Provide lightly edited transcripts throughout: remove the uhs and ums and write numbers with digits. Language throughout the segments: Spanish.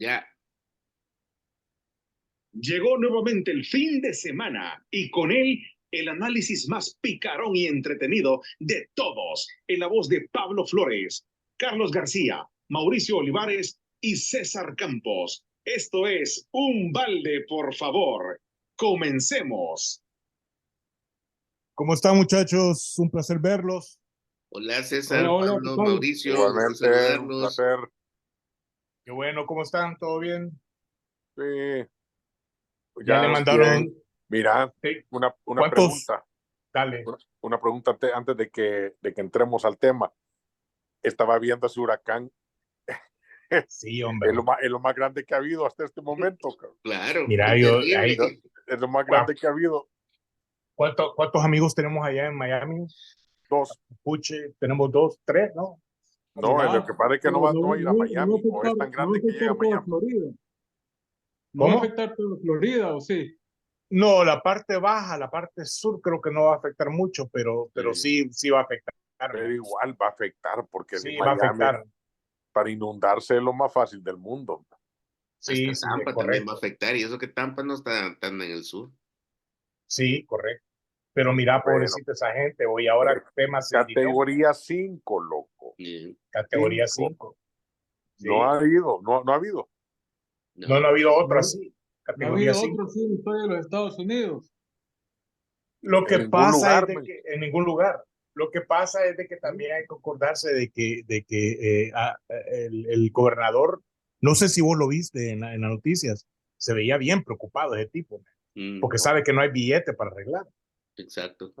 Ya. Llegó nuevamente el fin de semana y con él el análisis más picarón y entretenido de todos, en la voz de Pablo Flores, Carlos García, Mauricio Olivares y César Campos. Esto es Un Balde, por favor. Comencemos. ¿Cómo están, muchachos? Un placer verlos. Hola César, Hola, hola, ¿qué Pablo, tal? Mauricio, gusto Igualmente, un saludarlos. placer. Qué bueno, ¿cómo están? ¿Todo bien? Sí, Ya le ya mandaron. bien. Mira, Sí. una ¿Cuántos? pregunta, Dale. una pregunta antes de que entremos al tema. Estaba viendo ese huracán, Sí, hombre. es lo más grande que ha habido hasta este momento, cabrón. Claro, Mira, es yo, terrible. Es lo más grande que ha habido. ¿cuántos amigos tenemos allá en Miami? Dos. Puche, tenemos dos, tres, ¿no? No, Mira, lo que pasa es que pero no va a ir a Miami, o es tan no va a grande que llega afectar a toda Miami. Florida. No va a ¿Cómo? afectar toda Florida, ¿o sí? No, la parte baja, la parte sur creo que no va a afectar mucho, pero sí va a afectar. Pero igual va a afectar, porque Sí, va a Miami, afectar. para inundarse, es lo más fácil del mundo. Sí, Hasta sí, es Tampa también va a correcto. afectar, y eso que Tampa no está tan en el sur. Sí, correcto. Pero mira, Bueno, pobrecita esa gente, hoy ahora temas se dirigió categoría 5, loco. Y, categoría 5. 5. No Sí. ha habido, no ha habido. No, no, no ha habido otro No, así, no ha categoría habido otro 5. así en la historia de los Estados Unidos. Lo En que ningún pasa es lugar, de que en ningún lugar. Lo que pasa es de que también hay que acordarse de que el gobernador, no sé si vos lo viste en las noticias, se veía bien preocupado ese tipo, porque no, sabe que no hay billete para arreglar. exacto.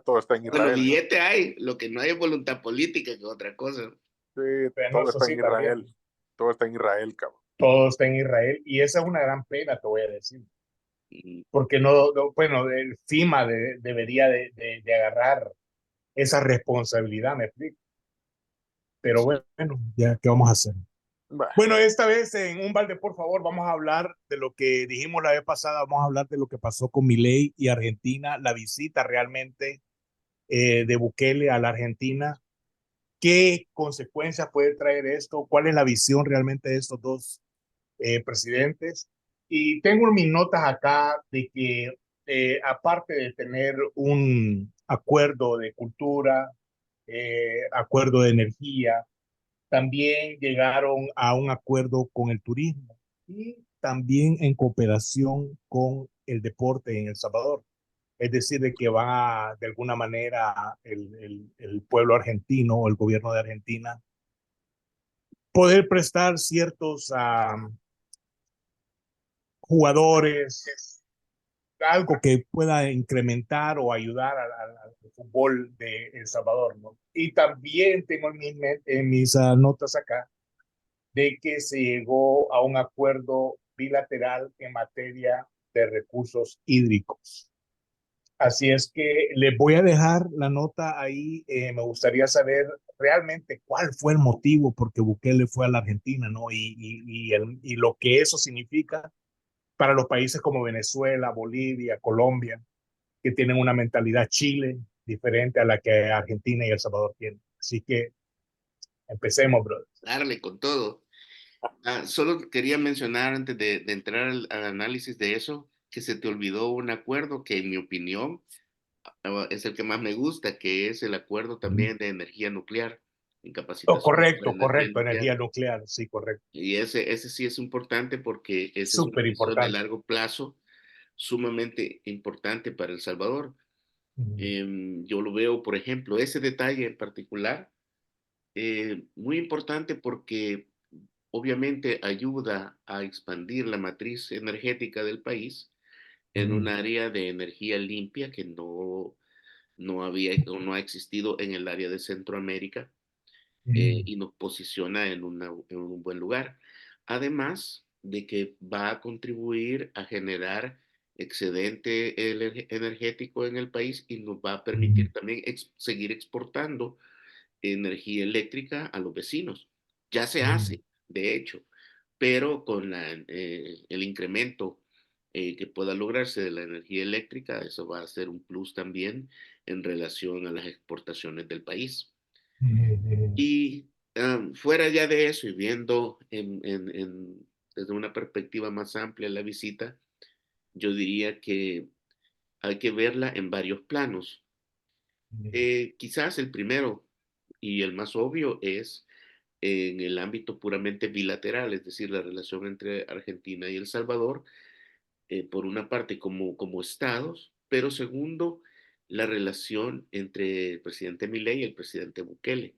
todo está en Bueno, Israel. billete hay, lo que no hay es voluntad política, que es otra cosa. Sí, Pero no, todo eso está sí en Israel. también. Todo está en Israel, cabrón. Todo está en Israel y esa es una gran pena, te voy a decir. Y Porque bueno, el FIMA debería de agarrar esa responsabilidad, me explico. Pero sí, bueno, ya, ¿qué vamos a hacer? Bah, Bueno, esta vez en Un Balde, por favor, vamos a hablar de lo que dijimos la vez pasada, vamos a hablar de lo que pasó con Milei y Argentina, la visita realmente de Bukele a la Argentina, qué consecuencias puede traer esto, cuál es la visión realmente de estos dos presidentes. Y tengo mis notas acá de que aparte de tener un acuerdo de cultura, acuerdo de energía, también llegaron a un acuerdo con el turismo y también en cooperación con el deporte en El Salvador. Es decir, de que va de alguna manera el pueblo argentino o el gobierno de Argentina poder prestar ciertos jugadores, algo que pueda incrementar o ayudar al fútbol de El Salvador, ¿no? Y también tengo en mis notas acá de que se llegó a un acuerdo bilateral en materia de recursos hídricos. Así es que les voy a dejar la nota ahí. Me gustaría saber realmente cuál fue el motivo por qué Bukele fue a la Argentina, ¿no? Y lo que eso significa para los países como Venezuela, Bolivia, Colombia, que tienen una mentalidad Chile diferente a la que Argentina y El Salvador tienen. Así que empecemos, brother. darle con todo. Solo quería mencionar antes de entrar al análisis de eso, que se te olvidó un acuerdo que en mi opinión es el que más me gusta, que es el acuerdo también de energía nuclear, en Oh, capacitación sobre correcto, energía correcto, nuclear. energía nuclear, sí, correcto. Y ese sí es importante porque esa es una Súper visión de importante. largo plazo sumamente importante para El Salvador. Yo lo veo, por ejemplo, ese detalle en particular, muy importante porque obviamente ayuda a expandir la matriz energética del país en un área de energía limpia que no había o no ha existido en el área de Centroamérica, y nos posiciona en un buen lugar. Además de que va a contribuir a generar excedente energético en el país y nos va a permitir también seguir exportando energía eléctrica a los vecinos. Ya se hace, de hecho, pero con el incremento que pueda lograrse de la energía eléctrica, eso va a ser un plus también en relación a las exportaciones del país. Y fuera ya de eso y viendo desde una perspectiva más amplia la visita, yo diría que hay que verla en varios planos. Quizás el primero y el más obvio es en el ámbito puramente bilateral, es decir, la relación entre Argentina y El Salvador, por una parte como estados, pero segundo, la relación entre el presidente Milei y el presidente Bukele.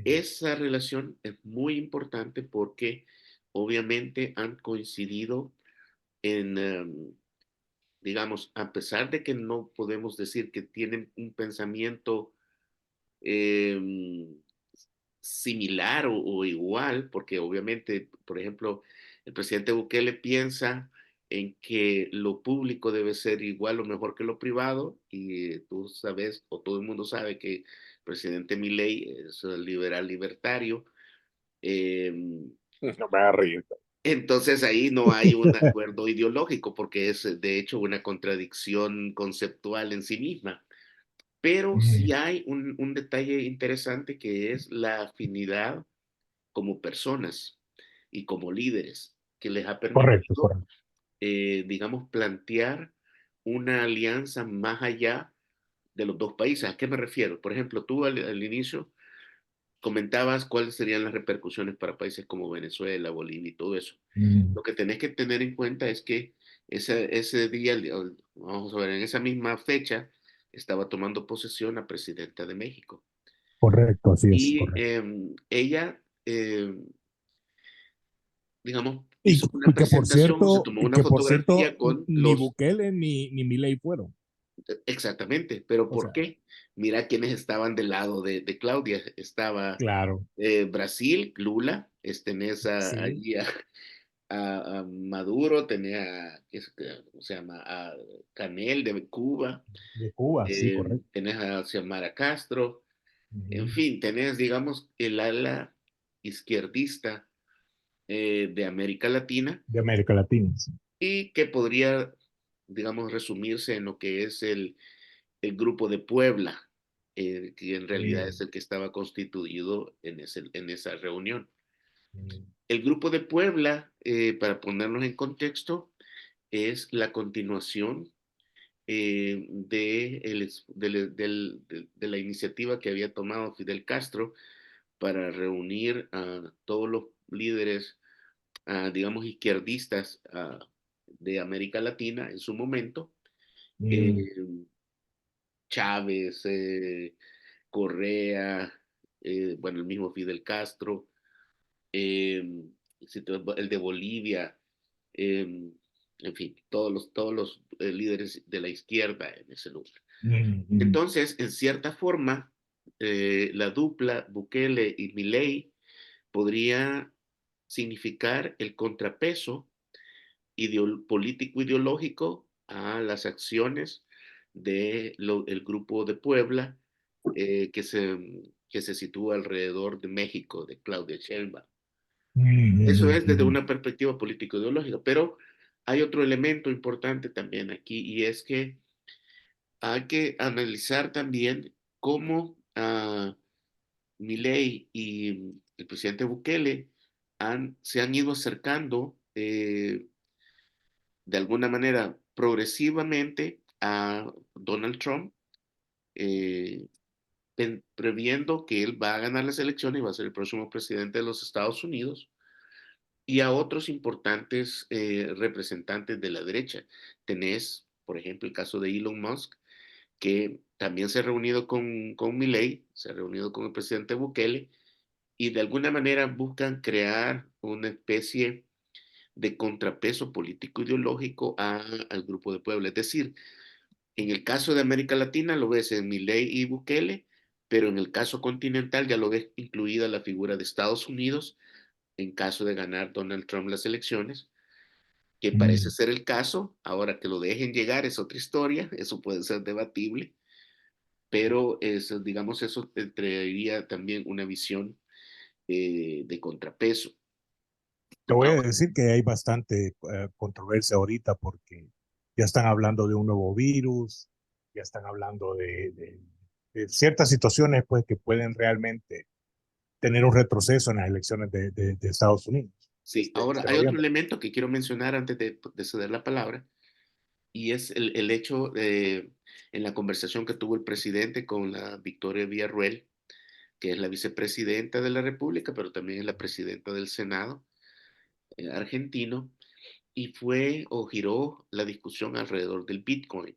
Esa relación es muy importante porque obviamente han coincidido en, digamos, a pesar de que no podemos decir que tienen un pensamiento eh, similar o igual, porque obviamente, por ejemplo, el presidente Bukele piensa en que lo público debe ser igual o mejor que lo privado, y tú sabes, o todo el mundo sabe que el presidente Milei es liberal libertario. Eh, No me haga reír. entonces ahí no hay un acuerdo ideológico, porque es de hecho una contradicción conceptual en sí misma. Pero sí hay un detalle interesante que es la afinidad como personas y como líderes, que les ha Correcto, permitido, correcto. digamos, plantear una alianza más allá de los dos países. ¿A qué me refiero? Por ejemplo, tú al inicio comentabas cuáles serían las repercusiones para países como Venezuela, Bolivia y todo eso. Lo que tenés que tener en cuenta es que ese día, vamos a ver, en esa misma fecha, estaba tomando posesión la presidenta de México. Correcto, así es, Y correcto. ella, digamos, hizo una presentación, se tomó Y una que por cierto, fotografía con ni los, Bukele ni Milei fueron. exactamente, pero O ¿por sea, qué? Mira quiénes estaban del lado de Claudia. Estaba claro, Brasil, Lula, tenés sí, allí a Maduro, tenía, ¿cómo se llama? A Canel de Cuba, de Cuba, sí, correcto. tenés a Xiomara Castro, en Ujú. fin, tenés, digamos, el ala izquierdista de América Latina De América Latina, sí. y que podría, digamos, resumirse en lo que es el grupo de Puebla, que en realidad es Mm, el que estaba constituido en esa reunión. mm, El grupo de Puebla, para ponernos en contexto, es la continuación de la iniciativa que había tomado Fidel Castro para reunir a todos los líderes, digamos, izquierdistas de América Latina en su momento. eh, mm, Chávez, Correa, bueno, el mismo Fidel Castro, eh, el de Bolivia, en fin, todos los líderes de la izquierda en ese lugar. mm, mm, Entonces, en cierta forma, la dupla Bukele y Milei podría significar el contrapeso político ideológico a las acciones del grupo de Puebla, que se sitúa alrededor de México, de Claudia Sheinbaum. Eso mm, es desde mm, una perspectiva político-ideológica, pero hay otro elemento importante también aquí, y es que hay que analizar también cómo Milei y el presidente Bukele se han ido acercando de alguna manera progresivamente a Donald Trump, eh, previendo que él va a ganar las elecciones y va a ser el próximo presidente de los Estados Unidos, y a otros importantes representantes de la derecha. Tenés, por ejemplo, el caso de Elon Musk, que también se ha reunido con Milei, se ha reunido con el presidente Bukele, y de alguna manera buscan crear una especie de contrapeso político ideológico al grupo de Puebla. Es decir, en el caso de América Latina lo ves en Milei y Bukele, pero en el caso continental ya lo ves incluida la figura de Estados Unidos en caso de ganar Donald Trump las elecciones, que parece mm. ser el caso. Ahora que lo dejen llegar es otra historia, eso puede ser debatible, pero digamos, eso traería también una visión de contrapeso. Te voy a Ahora, decir que hay bastante controversia ahorita porque ya están hablando de un nuevo virus, ya están hablando de ciertas situaciones pues que pueden realmente tener un retroceso en las elecciones de Estados Unidos. Sí, ahora se hay va otro viendo. elemento que quiero mencionar antes de ceder la palabra, y es el hecho de, en la conversación que tuvo el presidente con la Victoria Villarruel, que es la vicepresidenta de la República, pero también es la presidenta del Senado argentino, y fue o giró la discusión alrededor del Bitcoin.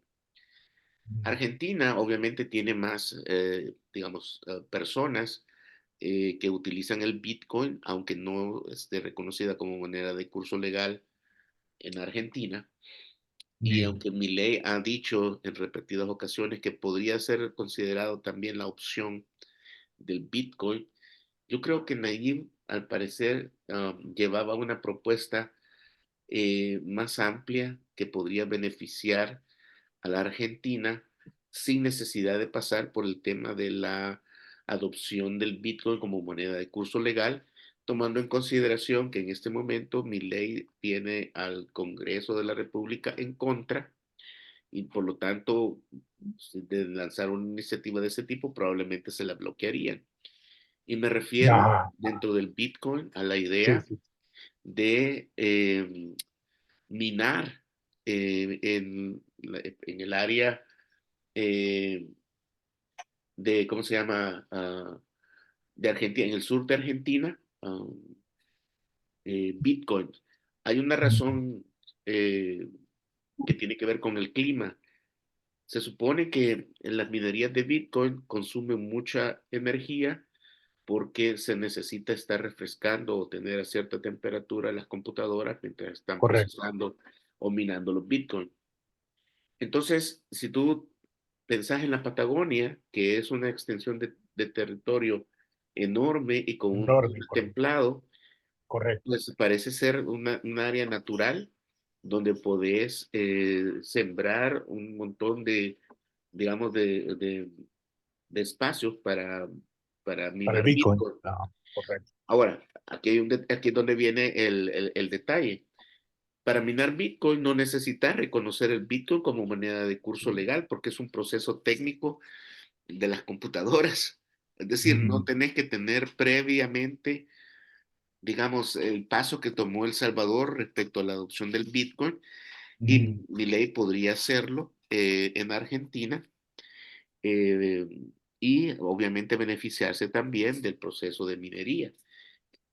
Argentina obviamente tiene más, digamos, personas que utilizan el Bitcoin, aunque no esté reconocida como moneda de curso legal en Argentina. Y aunque Milei ha dicho en repetidas ocasiones que podría ser considerado también la opción del Bitcoin, yo creo que Nayib, al parecer, llevaba una propuesta más amplia que podría beneficiar a la Argentina sin necesidad de pasar por el tema de la adopción del Bitcoin como moneda de curso legal, tomando en consideración que en este momento Milei tiene al Congreso de la República en contra y por lo tanto de lanzar una iniciativa de ese tipo probablemente se la bloquearían. Y me refiero Ajá, dentro del Bitcoin a la sí, idea sí. de minar en el área eh, de, ¿cómo se llama? De Argentina, en el sur de Argentina, Bitcoin. Hay una razón eh, que tiene que ver con el clima. Se supone que en las minerías de Bitcoin consumen mucha energía porque se necesita estar refrescando o tener a cierta temperatura las computadoras mientras están Correcto. procesando o minando los Bitcoin. Entonces, si tú pensás en la Patagonia, que es una extensión de territorio enorme y con un Enorme, clima correcto. templado, Correcto. pues parece ser un área natural donde podés sembrar un montón de, digamos, de espacios para Para el minar Bitcoin. Bitcoin. Ajá, correcto. Ahora, aquí es donde viene el detalle. Para minar Bitcoin no necesitas reconocer el Bitcoin como moneda de curso legal porque es un proceso técnico de las computadoras. Es decir, no tenés que tener previamente, digamos, el paso que tomó El Salvador respecto a la adopción del Bitcoin y mi ley podría hacerlo en Argentina eh, y obviamente beneficiarse también del proceso de minería.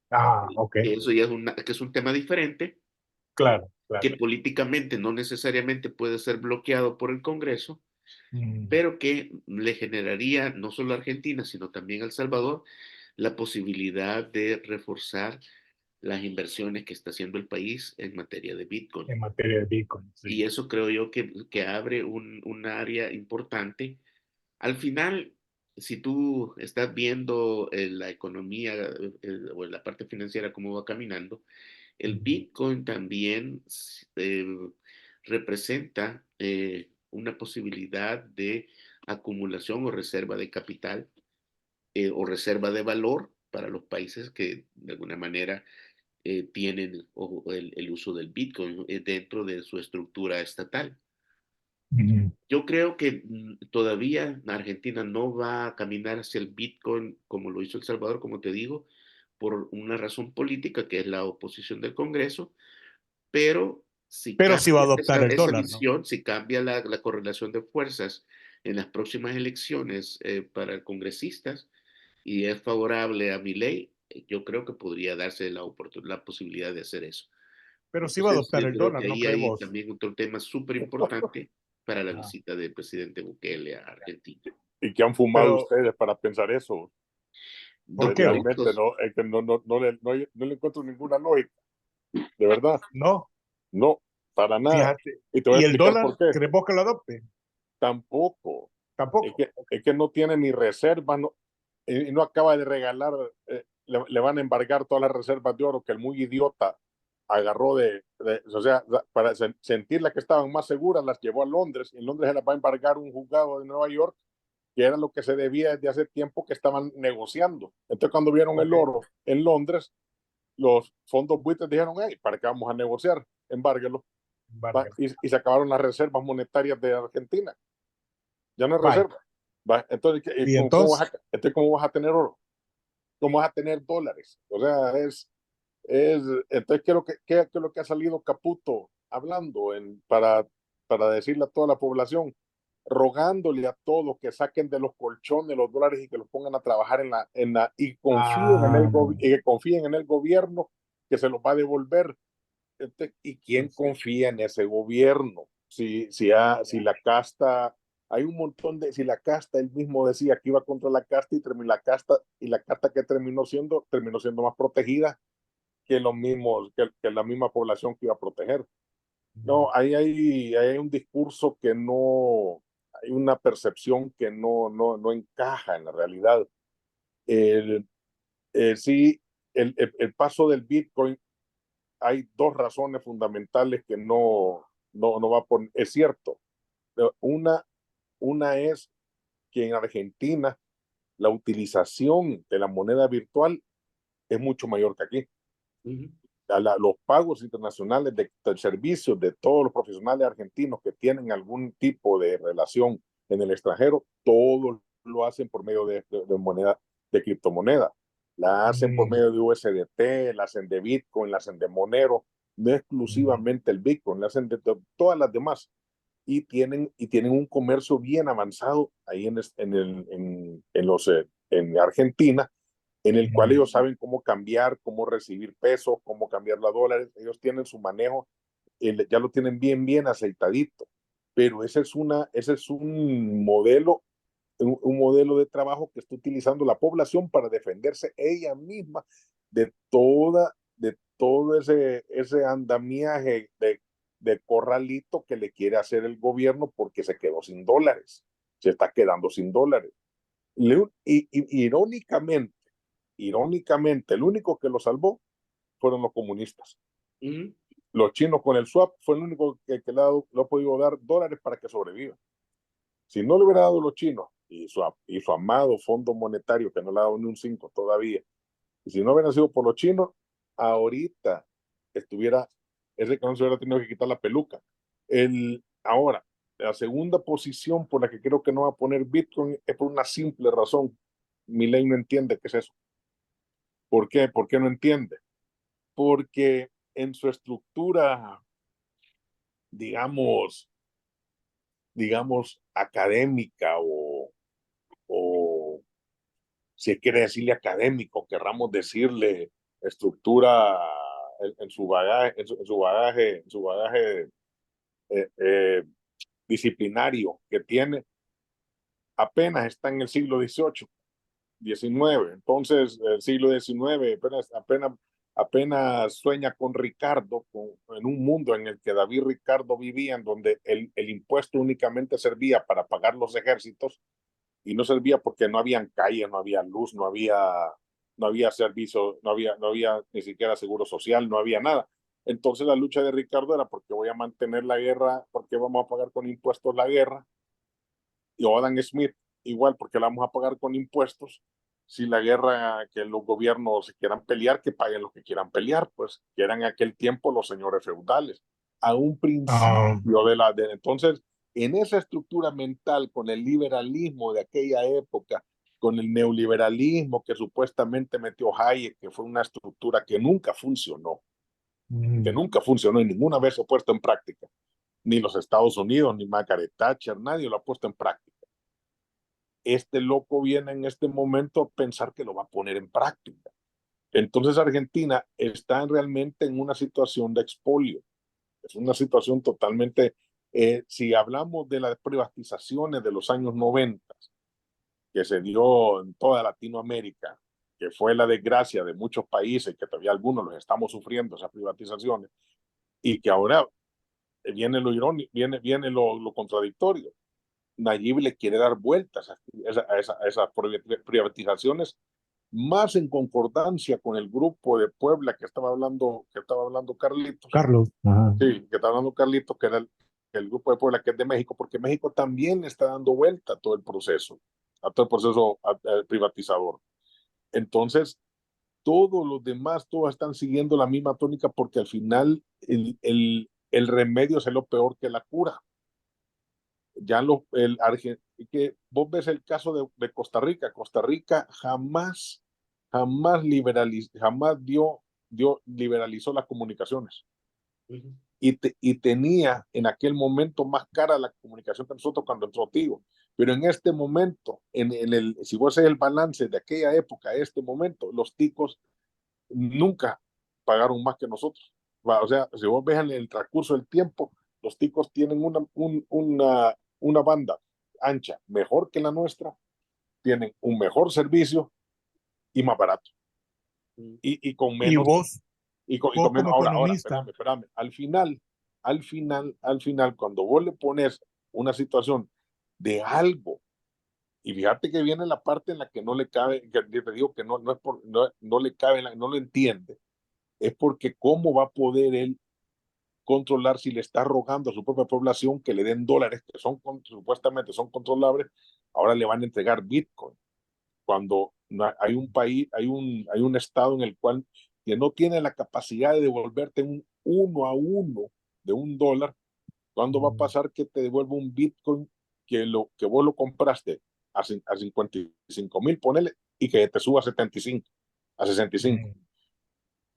Ah, ok. Eso ya que es un tema diferente, Claro, claro. que políticamente no necesariamente puede ser bloqueado por el Congreso, pero que le generaría no solo a Argentina, sino también a El Salvador la posibilidad de reforzar las inversiones que está haciendo el país en materia de Bitcoin. En materia de Bitcoin, Y sí. eso creo yo que abre un área importante. Al final, si tú estás viendo la economía o la parte financiera cómo va caminando, el Bitcoin también representa una posibilidad de acumulación o reserva de capital o reserva de valor para los países que de alguna manera tienen el uso del Bitcoin dentro de su estructura estatal. Yo creo que todavía Argentina no va a caminar hacia el Bitcoin como lo hizo El Salvador, como te digo, por una razón política que es la oposición del Congreso, pero si Pero sí va a cambia adoptar el esa dólar, ¿no? visión, si cambia la correlación de fuerzas en las próximas elecciones para congresistas y es favorable a mi ley, yo creo que podría darse la posibilidad de hacer eso. Pero sí va a Entonces, adoptar yo el creo dólar, que ¿no ahí hay creemos? también otro tema súper importante para la Ah, visita del presidente Bukele a Argentina. ¿Y qué han fumado pero, ustedes para pensar eso? ¿por qué vos? Realmente Documentos. no, es que no le encuentro ninguna lógica, de verdad, No, no, para nada. fíjate. Y te voy a ¿Y el explicar dólar, por qué. crees vos que lo adopte? Tampoco. Tampoco. Es que no tiene ni reservas no, y no acaba de regalar, le van a embargar todas las reservas de oro que el muy idiota agarró o sea, para sentir las que estaban más seguras, las llevó a Londres, y en Londres se las va a embargar un juzgado de Nueva York, que era lo que se debía desde hace tiempo que estaban negociando. Entonces, cuando vieron el Ok, oro en Londres, los fondos buitres dijeron, hey, ¿para qué vamos a negociar? Embárguelo. Vargas. Y se acabaron las reservas monetarias de Argentina. Ya no hay Bye. reserva. ¿Va? Entonces, Y entonces, ¿cómo vas a tener oro? ¿Cómo vas a tener dólares? O sea, Entonces, ¿qué es lo que ha salido Caputo hablando para decirle a toda la población, rogándole a todos que saquen de los colchones los dólares y que los pongan a trabajar y que confíen en el gobierno que se los va a devolver? ¿Y quién confía en ese gobierno? Si la casta, hay un montón si la casta, él mismo decía que iba contra la casta y la casta que terminó siendo más protegida que los mismos, que la misma población que iba a proteger. No, hay un discurso que no, hay una percepción que no encaja en la realidad. El, sí, el paso del Bitcoin, hay dos razones fundamentales que no va a poner. Es cierto, una es que en Argentina la utilización de la moneda virtual es mucho mayor que aquí. Ujú. Los pagos internacionales del servicio de todos los profesionales argentinos que tienen algún tipo de relación en el extranjero, todos lo hacen por medio de moneda, de criptomoneda. La hacen por medio de USDT, la hacen de Bitcoin, la hacen de Monero, no exclusivamente el Bitcoin, la hacen de todas las demás. Y tienen un comercio bien avanzado ahí en Argentina, en el cual ellos saben cómo cambiar, cómo recibir pesos, cómo cambiarlo a dólares. Ellos tienen su manejo, ya lo tienen bien aceitadito. Pero ese es un modelo de trabajo que está utilizando la población para defenderse ella misma de todo ese andamiaje de corralito que le quiere hacer el gobierno porque se quedó sin dólares, se está quedando sin dólares. Irónicamente, el único que lo salvó fueron los comunistas. Ujú. Los chinos con el swap fue el único que le ha podido dar dólares para que sobreviva. Si no le hubiera dado los chinos y su amado Fondo Monetario, que no le ha dado ni un 5 todavía, y si no hubiera sido por los chinos, ahorita ese que no se hubiera tenido que quitar la peluca. Ahora, la segunda posición por la que creo que no va a poner Bitcoin es por una simple razón. Milei no entiende qué es eso. ¿Por qué? ¿Por qué no entiende? Porque en su estructura, digamos, académica o si quiere decirle académico, querramos decirle estructura en su bagaje, en su bagaje eh, eh, disciplinario que tiene, apenas está en el siglo XVIII, XIX. Entonces, el siglo XIX apenas sueña con Ricardo, en un mundo en el que David Ricardo vivía, en donde el impuesto únicamente servía para pagar los ejércitos y no servía porque no habían calles, no había luz, no había servicio, no había ni siquiera seguro social, no había nada. Entonces la lucha de Ricardo era porque voy a mantener la guerra, porque vamos a pagar con impuestos la guerra. Y Adam Smith igual, porque la vamos a pagar con impuestos. Si la guerra que los gobiernos se quieran pelear, que paguen los que quieran pelear, pues que eran en aquel tiempo los señores feudales. A un principio entonces, en esa estructura mental, con el liberalismo de aquella época, con el neoliberalismo que supuestamente metió Hayek, que fue una estructura que nunca funcionó, y ninguna vez se ha puesto en práctica. Ni los Estados Unidos, ni Margaret Thatcher, nadie lo ha puesto en práctica. Este loco viene en este momento a pensar que lo va a poner en práctica. Entonces Argentina está realmente en una situación de expolio. Es una situación totalmente, si hablamos de las privatizaciones de los años 90, que se dio en toda Latinoamérica, que fue la desgracia de muchos países, que todavía algunos los estamos sufriendo, esas privatizaciones, y que ahora viene lo irónico, viene lo contradictorio. Nayib le quiere dar vueltas a esas privatizaciones, más en concordancia con el grupo de Puebla que estaba hablando Carlitos. Carlos. Ajá. Sí, que estaba hablando Carlitos, que era el grupo de Puebla que es de México, porque México también está dando vuelta a todo el proceso privatizador. Entonces, todos los demás, todos están siguiendo la misma tónica porque al final el remedio es lo peor que la cura. Ya que vos ves el caso de Costa Rica. Costa Rica jamás dio liberalizó las comunicaciones. Ujú. Y tenía en aquel momento más cara la comunicación que nosotros cuando entró Tigo. Pero en este momento, si vos haces el balance de aquella época a este momento, los ticos nunca pagaron más que nosotros. O sea, si vos ves en el transcurso del tiempo, los ticos tienen una banda ancha mejor que la nuestra, tienen un mejor servicio y más barato. Y con Y menos. vos, Y vos con menos. como Ahora, economista, espérame. Al final, cuando vos le pones una situación de algo, y fíjate que viene la parte en la que no le cabe, que te digo que no, no le cabe, no lo entiende, es porque cómo va a poder él controlar si le está rogando a su propia población que le den dólares que supuestamente son controlables, ahora le van a entregar Bitcoin, cuando hay un país, hay un estado en el cual que no tiene la capacidad de devolverte un 1 a 1 de $1. ¿Cuándo va a pasar que te devuelva un Bitcoin que vos lo compraste a 55,000, ponele, y que te suba a 75, a 65?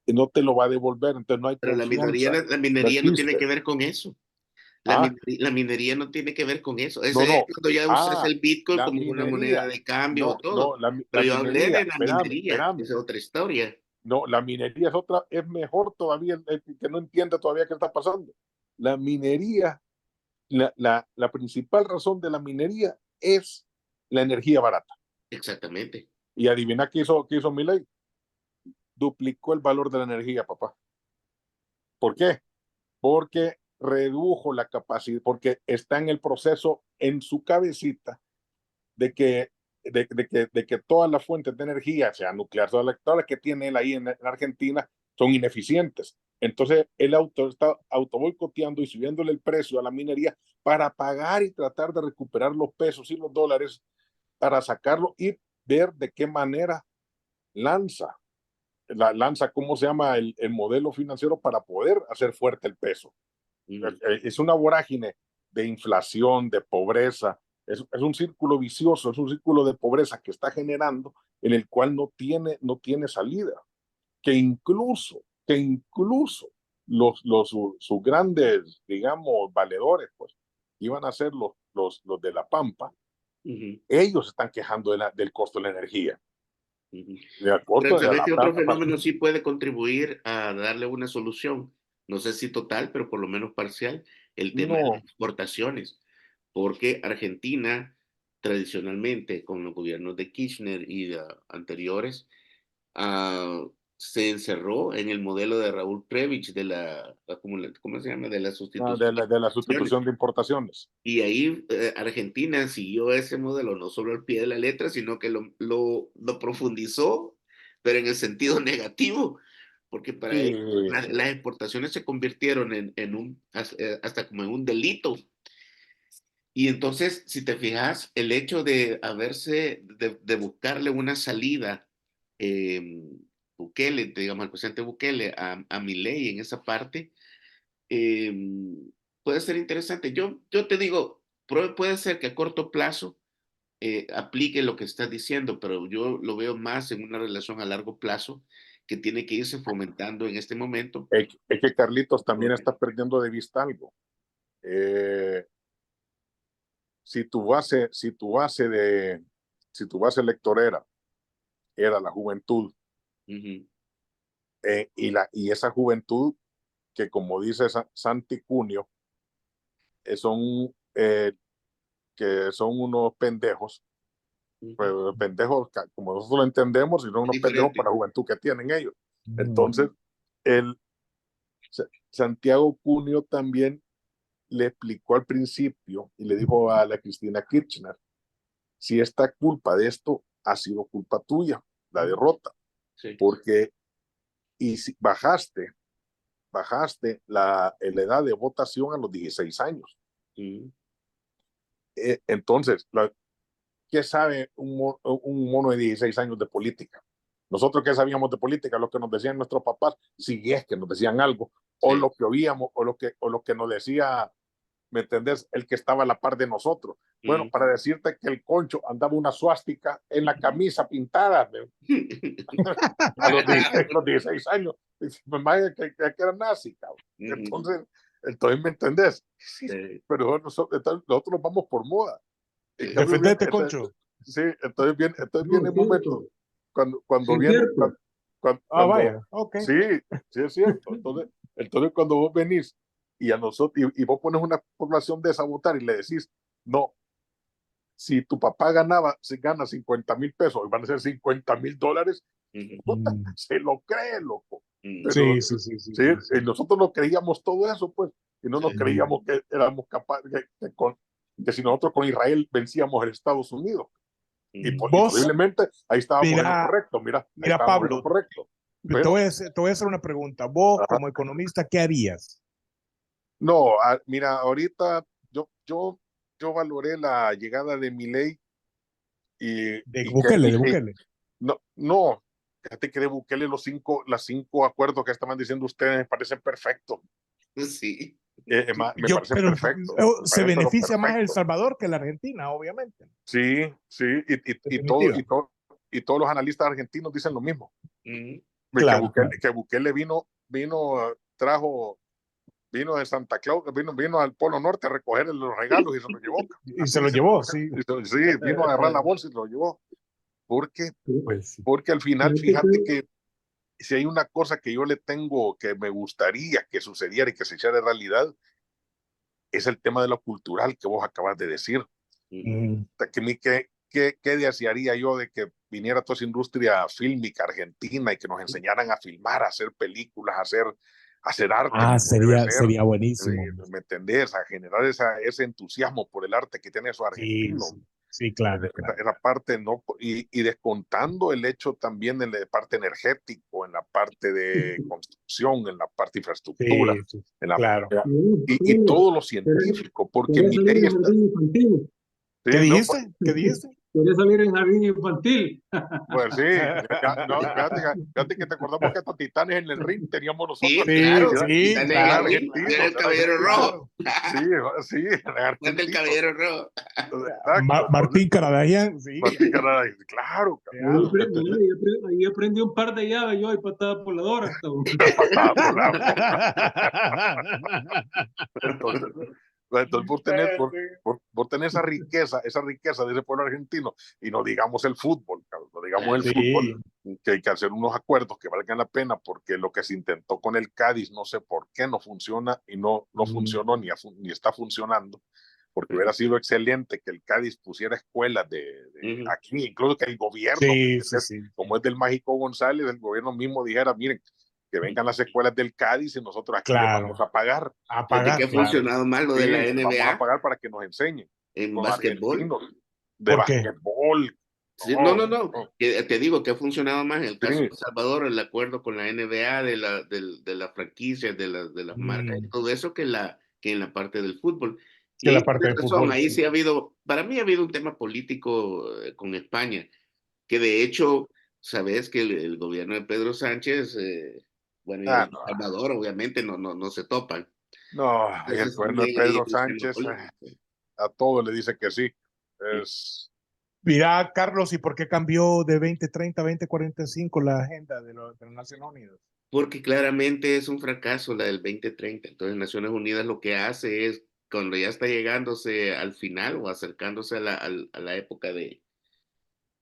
Y no te lo va a devolver, entonces no hay Pero confianza, la no minería no tiene existe. que ver con eso. Ah, La minería no tiene que ver con eso. no, Ese es no. cuando ya usas el Bitcoin La como una moneda minería. de cambio o No, todo. no, Pero la yo hablé minería, de la minería, espérame. esa es otra historia. No, la minería es mejor todavía, el que no entiende todavía qué está pasando. La minería, la principal razón de la minería es la energía barata. Exactamente. Y adivina qué hizo Milei. Duplicó el valor de la energía, papá. ¿Por qué? Porque redujo la capacidad, porque está en el proceso en su cabecita de que todas las fuentes de energía, sea nuclear, todas las que tiene él ahí en Argentina, son ineficientes. Entonces, él está boicoteando y subiéndole el precio a la minería para pagar y tratar de recuperar los pesos y los dólares para sacarlo y ver de qué manera lanza ¿cómo se llama? El modelo financiero para poder hacer fuerte el peso. Es una vorágine de inflación, de pobreza, es un círculo vicioso, es un círculo de pobreza que está generando en el cual no tiene salida, que incluso sus grandes, digamos, valedores, pues, iban a ser los de La Pampa, ellos están quejando del costo de la energía. El Pero costo de ¿sabes la qué otro plata, fenómeno sí puede contribuir a darle una solución? No sé si total, pero por lo menos parcial, el tema de las no, exportaciones. Porque Argentina, tradicionalmente, con los gobiernos de Kirchner y de anteriores, ah, se encerró en el modelo de Raúl Prebisch de ¿cómo se llama? De la sustitución de de la exportaciones. sustitución de importaciones. Y ahí Argentina siguió ese modelo, no solo al pie de la letra, sino que lo profundizó, pero en el sentido negativo, porque para ellos Sí, las exportaciones se convirtieron hasta como en un delito. Y entonces, si te fijas, el hecho de buscarle una salida, eh, Bukele, digamos, al presidente Bukele, a Milei en esa parte, eh, puede ser interesante. Yo te digo, puede ser que a corto plazo aplique lo que estás diciendo, pero yo lo veo más en una relación a largo plazo que tiene que irse fomentando en este momento. es que Carlitos también está perdiendo de vista algo. Eh, si tu base electorera era la juventud, Ujú, y esa juventud que, como dice Santi Cunio, son, que son unos pendejos, ujú. pero pendejos como nosotros lo entendemos, y son Es unos pendejos para diferente. la juventud que tienen ellos. Entonces, el Santiago Cunio también le explicó al principio y le dijo a la Cristina Kirchner: si esta culpa de esto ha sido culpa tuya, la derrota, Sí. porque y si bajaste la edad de votación a los 16 años. Ujú. Entonces, ¿qué sabe un mono de 16 años de política? Nosotros, ¿qué sabíamos de política? Lo que nos decían nuestros papás, si es que nos decían algo, o Sí. lo que oíamos, o lo que nos decía ¿me entendés? El que estaba a la par de nosotros. Bueno, para decirte que el Concho andaba una suástica en la camisa pintada a los 16 años. Mamá, que era nazi, cabrón. Entonces, ¿me entendés? Sí, pero nosotros nos vamos por moda. Defendete, Concho. Sí, entonces viene el momento cuando viene. Vaya, ok. Sí, sí es cierto. Entonces cuando vos venís y a nosotros y vos pones una población de esa a votar y le decís, no, si tu papá gana 50,000 pesos y van a ser $50,000, se lo cree, loco. Pero, Sí. y nosotros no creíamos todo eso, pues, y no nos creíamos que éramos capaces, que si nosotros con Israel vencíamos a Estados Unidos. Y posiblemente ahí estábamos en lo correcto. Mira, Pablo, en lo correcto. Te voy a hacer una pregunta. Vos, como economista, ¿qué harías? No, mira, ahorita yo valoré la llegada de Milei de Bukele. No, fíjate que de Bukele los 5 acuerdos que estaban diciendo ustedes me parecen perfectos. Sí. Me parecen perfectos. Se beneficia más El Salvador que la Argentina, obviamente. Sí, y todos los analistas argentinos dicen lo mismo. Claro, que Bukele vino de Santa Claus, vino al Polo Norte a recoger los regalos y se los llevó. Y se los llevó, sí. Sí, vino a agarrar la bolsa y se los llevó. Porque al final, fíjate que si hay una cosa que yo le tengo, que me gustaría que sucediera y que se hiciera realidad, es el tema de lo cultural que vos acabas de decir. ¿Qué desearía yo de que viniera toda esa industria fílmica argentina y que nos enseñaran a filmar, a hacer películas, a hacer arte? Sería buenísimo. ¿Me entendés? A generar ese entusiasmo por el arte que tiene esos argentinos. Sí, claro. Esa parte, ¿no? Y descontando el hecho también en la parte energético, en la parte de construcción, en la parte de infraestructura, claro. Y todo lo científico, porque mi ley está... ¿Qué dijiste? Quería salir en jardín infantil. Pues sí, fíjate que te acordamos que estos titanes en el ring teníamos nosotros. Sí, claro, claro. El Caballero Rojo. Sí, el Caballero Rojo. Martín Caradagian, Martín Caradagian, claro. Ahí aprendí un par de llaves yo y patada voladora. Entonces por tener esa riqueza de ese pueblo argentino, y no digamos el fútbol, no digamos el fútbol, que hay que hacer unos acuerdos que valgan la pena, porque lo que se intentó con el Cádiz, no sé por qué no funciona, y no funcionó ni está funcionando, porque hubiera sido excelente que el Cádiz pusiera escuelas de aquí, incluso que el gobierno, como es del Mágico González, el gobierno mismo dijera, miren, que vengan las escuelas del Cádiz y nosotros aquí les vamos a pagar. ¿Que ha funcionado mal lo de la NBA? Vamos a pagar para que nos enseñen. ¿En básquetbol? De básquetbol. Sí, no. Te digo que ha funcionado más en el caso de El Salvador, el acuerdo con la NBA de la franquicia, de las marcas, y todo eso, que en la parte del fútbol. Y la parte del fútbol. Ahí sí ha habido, para mí ha habido un tema político con España, que de hecho, sabes que el gobierno de Pedro Sánchez, bueno, y El Salvador obviamente no se topan. No, el gobierno de Pedro Sánchez a todo le dice que sí. Mira, Carlos, ¿y por qué cambió de 2030 a 2045 la agenda de las Naciones Unidas? Porque claramente es un fracaso la del 2030. Entonces Naciones Unidas lo que hace es, cuando ya está llegándose al final o acercándose a la época de,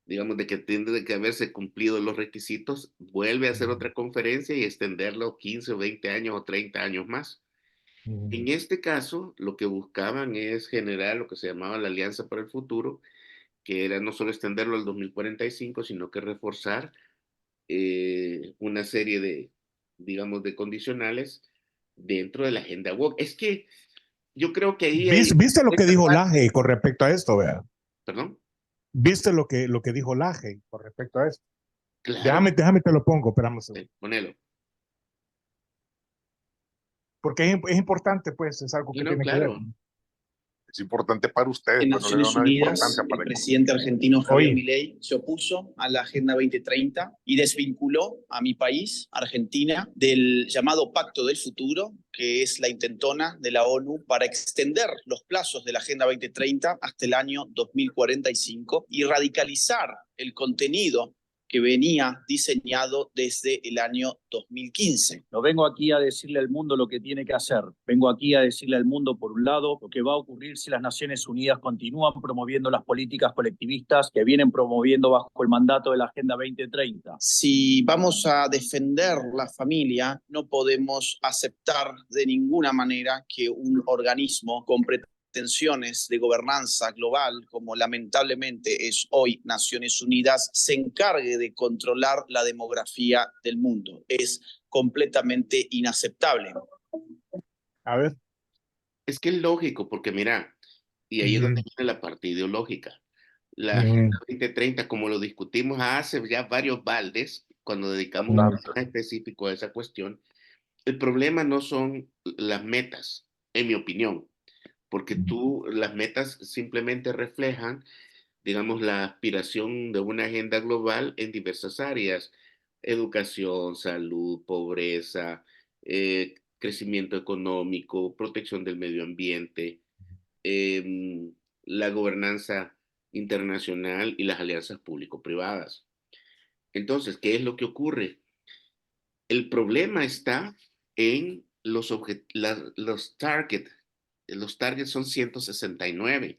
digamos, de que tiene que haberse cumplido los requisitos, vuelve a hacer otra conferencia y extenderlo 15 o 20 años o 30 años más. En este caso, lo que buscaban es generar lo que se llamaba la Alianza para el Futuro, que era no solo extenderlo al 2045, sino que reforzar una serie de, digamos, de condicionales dentro de la agenda woke. Es que yo creo que ahí hay... ¿Viste lo que dijo Laje con respecto a esto, vea? ¿Perdón? ¿Viste lo que dijo Laje con respecto a esto? Claro. Déjame te lo pongo, esperamos. Ponelo. Porque es importante, pues, es algo que tiene que ver. es importante para ustedes, En pero no le Naciones dan nada de Unidas, importancia el para presidente argentino Javier Oye. Milei se opuso a la Agenda 2030 y desvinculó a mi país, Argentina, del llamado Pacto del Futuro, que es la intentona de la ONU para extender los plazos de la Agenda 2030 hasta el año 2045 y radicalizar el contenido que venía diseñado desde el año 2015. No vengo aquí a decirle al mundo lo que tiene que hacer. Vengo aquí a decirle al mundo, por un lado, lo que va a ocurrir si las Naciones Unidas continúan promoviendo las políticas colectivistas que vienen promoviendo bajo el mandato de la Agenda 2030. Si vamos a defender la familia, no podemos aceptar de ninguna manera que un organismo con pretensiones de gobernanza global, como lamentablemente es hoy Naciones Unidas, se encargue de controlar la demografía del mundo. Es completamente inaceptable. A ver. Es que es lógico, porque mira, y ahí es donde viene la parte ideológica. La Ujú. Agenda 2030, como lo discutimos hace ya varios baldes, cuando dedicamos un programa específico a esa cuestión, el problema no son las metas, en mi opinión, porque las metas simplemente reflejan, digamos, la aspiración de una agenda global en diversas áreas: educación, salud, pobreza, crecimiento económico, protección del medio ambiente, em, la gobernanza internacional y las alianzas público-privadas. Entonces, ¿qué es lo que ocurre? El problema está en los targets. Los targets son 169.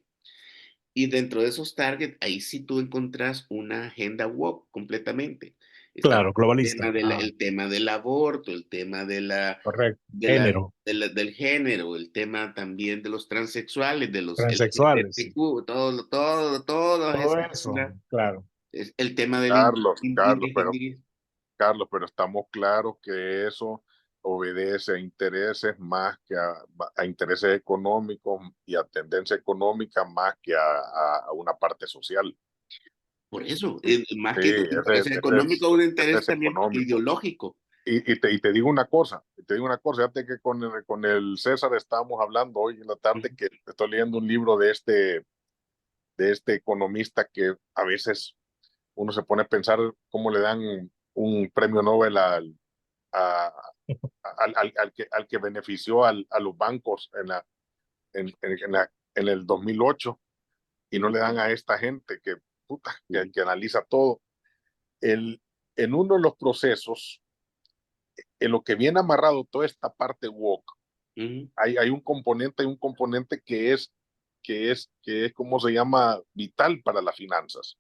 Y dentro de esos targets, ahí sí tú encontrás una agenda woke completamente. Está Claro, globalista. el tema del aborto, el tema Correcto. Género. del género, el tema también de los transexuales, de los Transexuales. Sí. LGBTQ, todo Todo esa eso, agenda. claro. Es el tema del Carlos, pero estamos claros que eso obedece a intereses más que a intereses económicos y a tendencia económica más que a una parte social. Por eso, más Sí, que interés económico, un interés también económico. ideológico. Y te digo una cosa, fíjate que con el César estábamos hablando hoy en la tarde, que estoy leyendo un libro de este economista que a veces uno se pone a pensar cómo le dan un premio Nobel al que benefició a los bancos en el 2008 y no le dan a esta gente que analiza todo. En uno de los procesos, en lo que viene amarrado toda esta parte woke, hay un componente que es, ¿cómo se llama? Vital para las finanzas,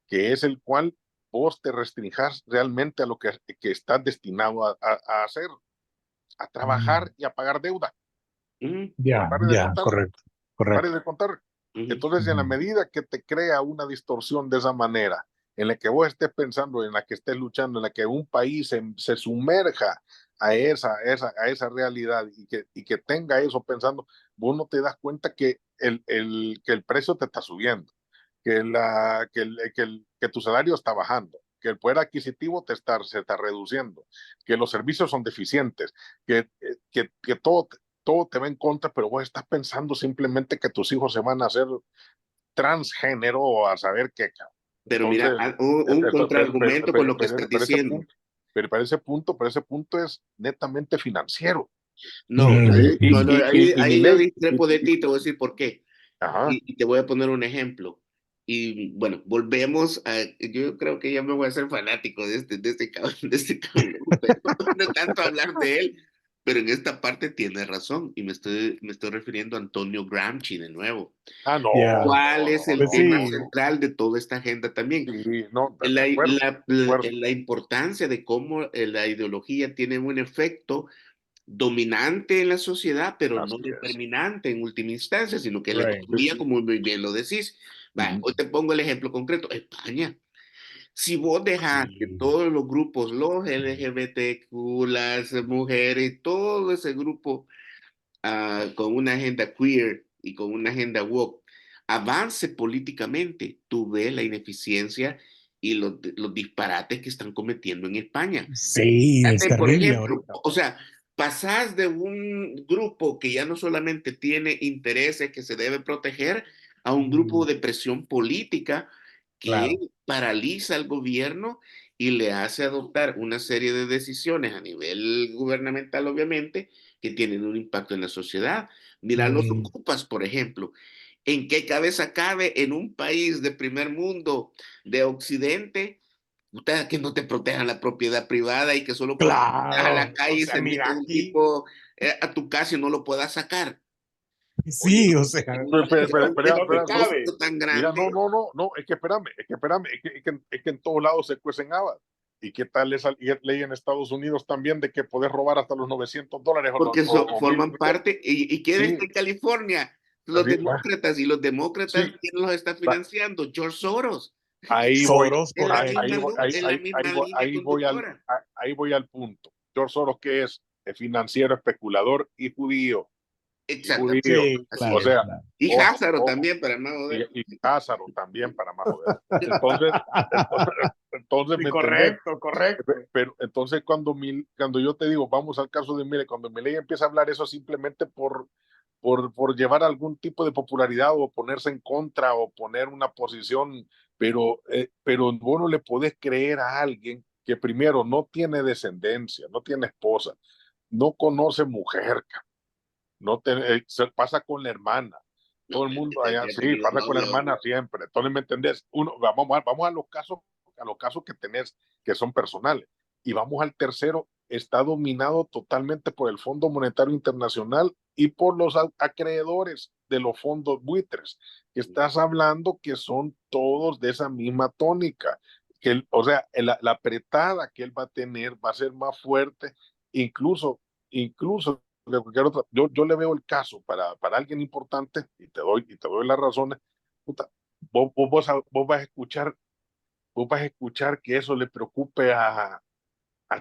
que es el cual vos te restringas realmente a lo que estás destinado a hacer, a trabajar y a pagar deuda. Ya, correcto. Pare de contar. Entonces, en la medida que te crea una distorsión de esa manera, en la que vos estés pensando, en la que estés luchando, en la que un país se sumerja a esa realidad y que tenga eso pensando, vos no te das cuenta que el precio te está subiendo, que tu salario está bajando, que el poder adquisitivo se está reduciendo, que los servicios son deficientes, que todo te va en contra, pero vos estás pensando simplemente que tus hijos se van a hacer transgénero o a saber qué. Pero Entonces, mira, un contraargumento con lo que estás diciendo. Pero para ese punto es netamente financiero. No, ahí yo discrepo de ti, te voy a decir por qué. Ajá. Y te voy a poner un ejemplo. Y bueno, volvemos a, yo creo que ya me voy a hacer fanático de este cabrón, no tanto hablar de él, pero en esta parte tiene razón, y me estoy refiriendo a Antonio Gramsci de nuevo. No. ¿Cuál es el tema central de toda esta agenda también? Sí, no, la importancia de cómo la ideología tiene un efecto dominante en la sociedad, pero no determinante en última instancia, sino que la economía, como muy bien lo decís. Hoy te pongo el ejemplo concreto: España. Si vos dejas que todos los grupos, los LGBTQ, las mujeres, todo ese grupo con una agenda queer y con una agenda woke avance políticamente, tú ves la ineficiencia y los disparates que están cometiendo en España. Sí, es Por terrible ejemplo, ahorita. o sea, pasás de un grupo que ya no solamente tiene intereses que se debe proteger a un grupo de presión política que Claro. paraliza al gobierno y le hace adoptar una serie de decisiones a nivel gubernamental, obviamente, que tienen un impacto en la sociedad. Mira los ocupas, por ejemplo. ¿En qué cabeza cabe en un país de primer mundo, de Occidente, que no te protejan la propiedad privada y que solo cuando salgas a la Claro. calle O y sea, se mira mete un aquí. tipo a tu casa y no lo puedas sacar? Oye, Sí, o sea. un Pero, costo tan Mira, grande. no, es que espérame, es que en todos lados se cuecen habas. ¿Y qué tal esa ley en Estados Unidos también de que podés robar hasta los $900 Porque o forman 1,000? parte, ¿y quién Sí, está en California? Los así, demócratas, y los demócratas, sí, ¿quién los está financiando? George Soros. ahí voy, Soros, Es la correcto. misma, es la misma línea conductora. ahí voy al punto. George Soros, que es financiero, especulador y judío. Exactamente, Sí, así O claro, es. sea, claro. Y ojo, Lázaro ojo, también, para más joder. y Lázaro también para más joder. Entonces, entonces, entonces, Sí, ¿me entendés? correcto. Pero entonces cuando yo te digo, vamos al caso de Milei, cuando Milei empieza a hablar eso simplemente por llevar algún tipo de popularidad o ponerse en contra o poner una posición, pero vos no le podés creer a alguien que primero no tiene descendencia, no tiene esposa, no conoce mujer, se pasa con la hermana. No, Todo el mundo allá, tendría sí, tenido pasa con la novia, hermana siempre. Entonces, ¿me entendés? Vamos a los casos que tenés que son personales. Y vamos al tercero, está dominado totalmente por el Fondo Monetario Internacional y por los acreedores de los fondos buitres, que estás hablando que son todos de esa misma tónica. O sea, la apretada que él va a tener va a ser más fuerte, incluso de cualquier otra. Yo le veo el caso para alguien importante y te doy las razones. Puta, vos vas a escuchar que eso le preocupe a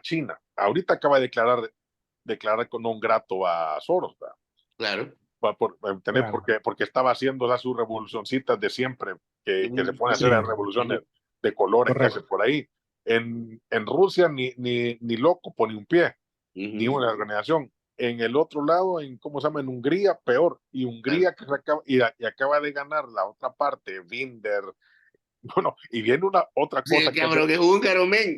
China. Ahorita acaba de declarar con un grato a Soros, ¿verdad? claro. Claro. Porque estaba haciendo sus revolucioncitas de siempre, que se pone a hacer Sí, las revoluciones de colores que hace por ahí. En Rusia ni loco pone un pie, ni una organización. En el otro lado, ¿cómo se llama? En Hungría, peor. Y Claro. Hungría y acaba de ganar la otra parte, Binder. Bueno, y viene otra Sí, cosa el cabrón es húngaro, men.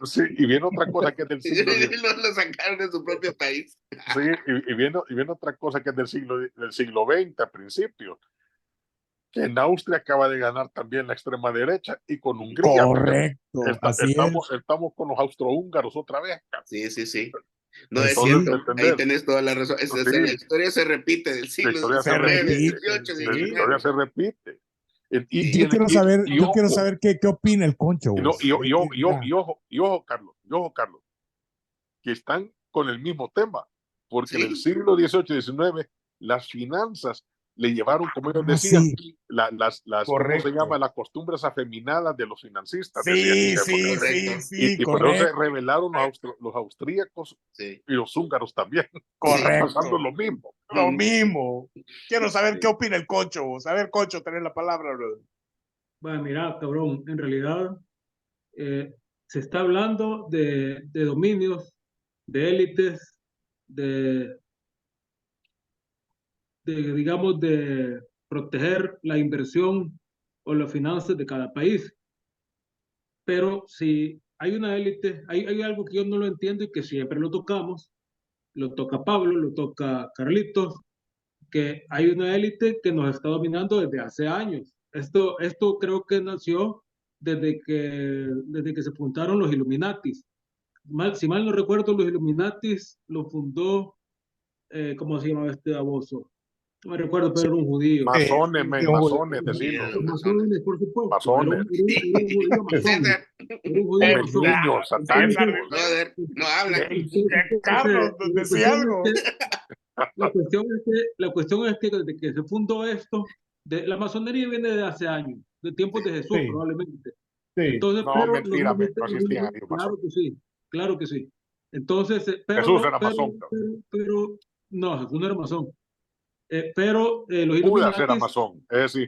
sí, y viene otra cosa que es del siglo Lo sacaron de su propio país. sí, y viene otra cosa que es del siglo XX a principios, que en Austria acaba de ganar también la extrema derecha y con Hungría. correcto. Así es. Estamos con los austrohúngaros otra vez. Sí, sí, sí. No, es Entonces, Sí, ¿me cierto, ahí entendés? tenés toda la razón. La Sí, historia se repite del la siglo historia se se XIX, repite, repite, XVIII, la sí. historia XIX. se repite. Y Sí. yo quiero Ojo, saber qué opina el Concho. y, no, Vos. y ojo, Carlos, que están con el mismo tema, porque en el Sí, siglo XVIII y XIX las finanzas le llevaron, como ellos decían, Sí, ¿cómo se llama? correcto. Las costumbres afeminadas de los financistas, decían en esa época. correcto. Sí, Y por eso se correcto, rebelaron los austríacos Sí, y los húngaros también. Y está sí. pasando lo mismo. Lo mismo. Quiero saber qué opina el Concho. Vos. A ver, Concho, tenés la palabra, brother. Bueno, mira, cabrón, en realidad se está hablando de dominios, de élites, de, digamos, de proteger la inversión o las finanzas de cada país. Pero si hay una élite, hay algo que yo no lo entiendo y que siempre lo tocamos, lo toca Pablo, lo toca Carlitos, que hay una élite que nos está dominando desde hace años. Esto creo que nació desde que se fundaron los Illuminatis. Si mal no recuerdo, los Illuminatis lo fundó, ¿cómo se llama este baboso? No me recuerdo, pero era un judío. Masones, masones, Sí, decilo. los Los masones. masones, por supuesto, Masones. era un judío masón. César, Era un judío masón. Niños César, Entonces, satánicos. brother, no habla. Carlos, la decía cuestión es algo. la cuestión es que desde que se fundó esto, la masonería viene de hace años, de tiempos de Jesús Sí, probablemente. sí. Entonces, No, pero mentira, no existían ahí claro masones. que sí, claro que sí. Entonces, Jesús era masón. no, Jesús no era masón. Pero los Judas era Illuminatis, masón, sí.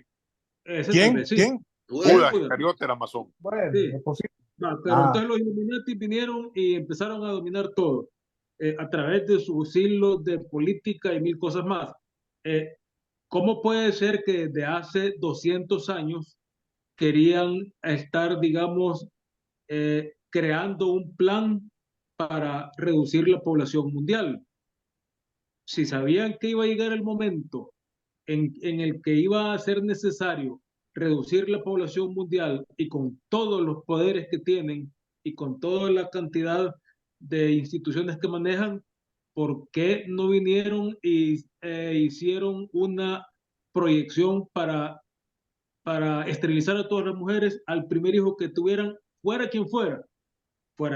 ese tal ¿Quién? vez sí. ¿Quién? Judas. Judas Judas, Iscariote era masón. Bueno, sí. es posible. Pero Ah, entonces los Illuminati vinieron y empezaron a dominar todo. a través de sus hilos de política y mil cosas más. ¿Cómo puede ser que desde hace 200 años querían estar, digamos, creando un plan para reducir la población mundial? Si sabían que iba a llegar el momento en el que iba a ser necesario reducir la población mundial y con todos los poderes que tienen y con toda la cantidad de instituciones que manejan, ¿por qué no vinieron y hicieron una proyección para esterilizar a todas las mujeres al primer hijo que tuvieran, fuera quien fuera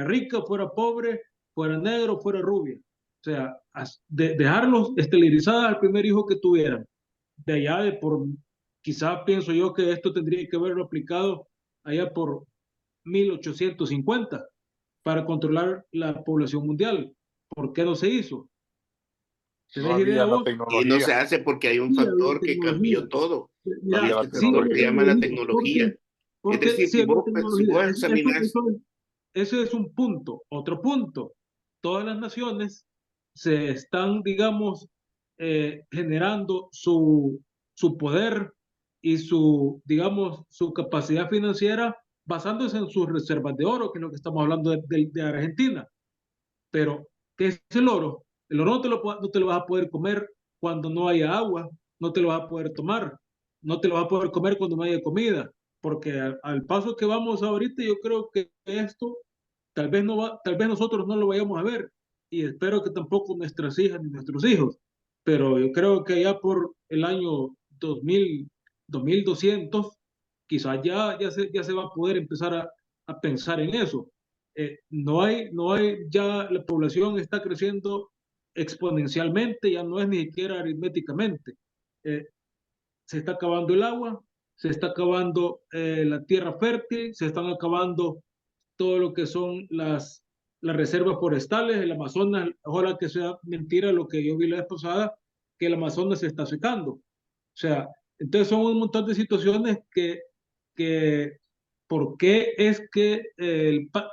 rica, fuera pobre, fuera negro, fuera rubia? O sea, dejarlos esterilizadas al primer hijo que tuvieran. De allá quizás pienso yo que esto tendría que haberlo aplicado allá por 1850 para controlar la población mundial. ¿Por qué no se hizo? No ¿Tenés idea había la vos? Y no se tecnología. hace porque hay un Sí, había factor que tecnología. cambió todo. No Y había Mira, la este sí factor había se tecnología. llama la tecnología, tecnología. Es porque decir, sí si había vos, si tecnología. vos examinas, Ese es un punto. Otro punto, todas las naciones se están, digamos, generando su poder y digamos, su capacidad financiera basándose en sus reservas de oro, que es lo que estamos hablando de Argentina. Pero, ¿qué es el oro? El oro no te lo vas a poder comer cuando no haya agua, no te lo vas a poder tomar, no te lo vas a poder comer cuando no haya comida, porque al paso que vamos ahorita, yo creo que esto tal vez tal vez nosotros no lo vayamos a ver, y espero que tampoco nuestras hijas ni nuestros hijos, pero yo creo que ya por el año 2000, 2200, quizás ya se va a poder empezar a pensar en eso. Ya la población está creciendo exponencialmente, ya no es ni siquiera aritméticamente. Eh, Se está acabando el agua, se está acabando la tierra fértil, se están acabando todo lo que son las reservas forestales, el Amazonas. Ojalá que sea mentira lo que yo vi la vez pasada, que el Amazonas se está secando. O sea, entonces son un montón de situaciones que ¿por qué es que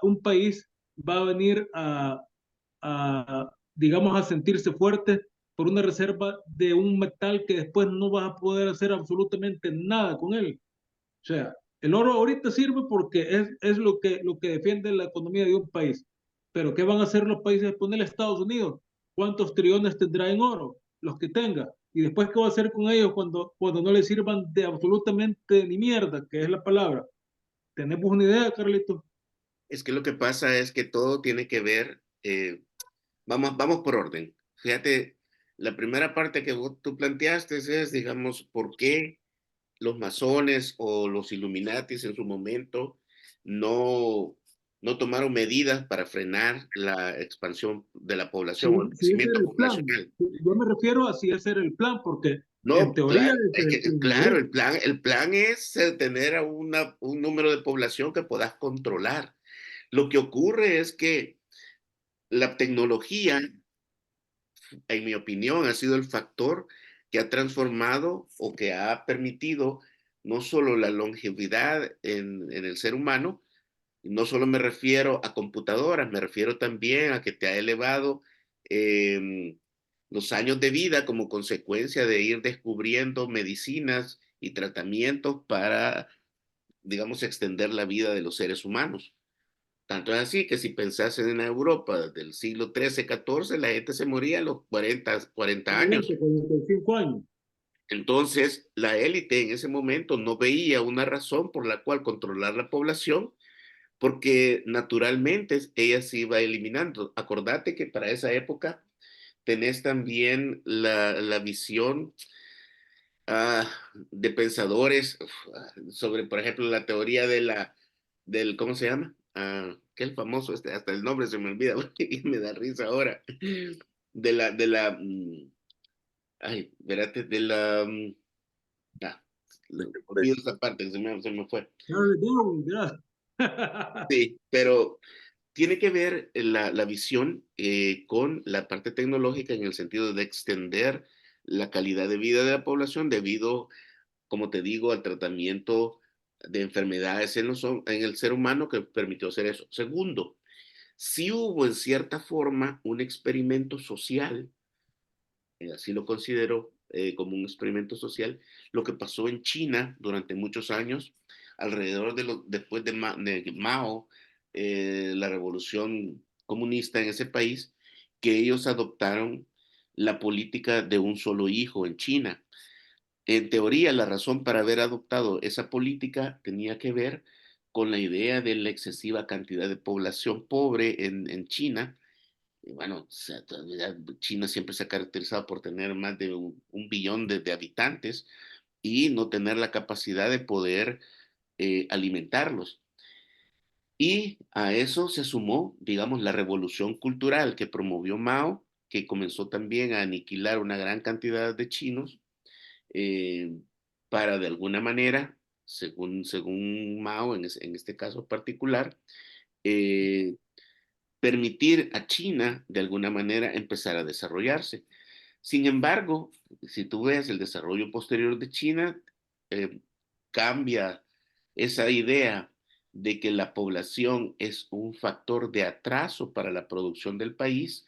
un país va a venir digamos, a sentirse fuerte por una reserva de un metal que después no vas a poder hacer absolutamente nada con él? O sea, el oro ahorita sirve porque es lo que defiende la economía de un país. Pero ¿qué van a hacer los países? Ponerle a Estados Unidos. ¿Cuántos trillones tendrá en oro? Los que tenga. Y después, ¿qué va a hacer con ellos cuando no les sirvan de absolutamente ni mierda, que es la palabra? ¿Tenemos una idea, Carlito? es que lo que pasa es que todo tiene que ver, vamos por orden. Fíjate, la primera parte que tú planteaste es, digamos, por qué los masones o los Illuminatis en su momento no, no tomaron medidas para frenar la expansión de la Sí, población o el sí, ese era crecimiento el plan. poblacional. Yo me refiero a si ese era el plan, porque en No, teoría claro, ese es es el que, plan. claro, el plan es tener a un número de población que puedas controlar. Lo que ocurre es que la tecnología, en mi opinión, ha sido el factor que ha transformado o que ha permitido no solo la longevidad en el ser humano. No solo me refiero a computadoras, me refiero también a que te ha elevado em, los años de vida como consecuencia de ir descubriendo medicinas y tratamientos para, digamos, extender la vida de los seres humanos. Tanto es así que si pensás en Europa del siglo XIII, XIV, la gente se moría a los 40 años. 45 años. Entonces, la élite en ese momento no veía una razón por la cual controlar la población, porque naturalmente ella se iba eliminando. Acordate que para esa época tenés también la visión de pensadores sobre, por ejemplo, la teoría ¿cómo se llama? Que el famoso, hasta el nombre se me olvida y me da risa ahora. Ay, espérate, ah, olvido esa parte, se me fue. Charles Darwin, ¿verdad? Sí, pero tiene que ver la visión con la parte tecnológica en el sentido de extender la calidad de vida de la población debido, como te digo, al tratamiento de enfermedades en el ser humano que permitió hacer eso. Segundo, sí hubo en cierta forma un experimento social, así lo considero como un experimento social, lo que pasó en China durante muchos años, alrededor después de Mao, la revolución comunista en ese país, que ellos adoptaron la política de un solo hijo en China. En teoría, la razón para haber adoptado esa política tenía que ver con la idea de la excesiva cantidad de población pobre en China. Y bueno, o sea, todavía China siempre se ha caracterizado por tener más de un billón de habitantes y no tener la capacidad de poder alimentarlos. Y a eso se sumó, digamos, la revolución cultural que promovió Mao, que comenzó también a aniquilar una gran cantidad de chinos eh, para de alguna manera, según Mao en este caso particular, eh, permitir a China de alguna manera empezar a desarrollarse. Sin embargo, si tú ves el desarrollo posterior de China, eh, cambia esa idea de que la población es un factor de atraso para la producción del país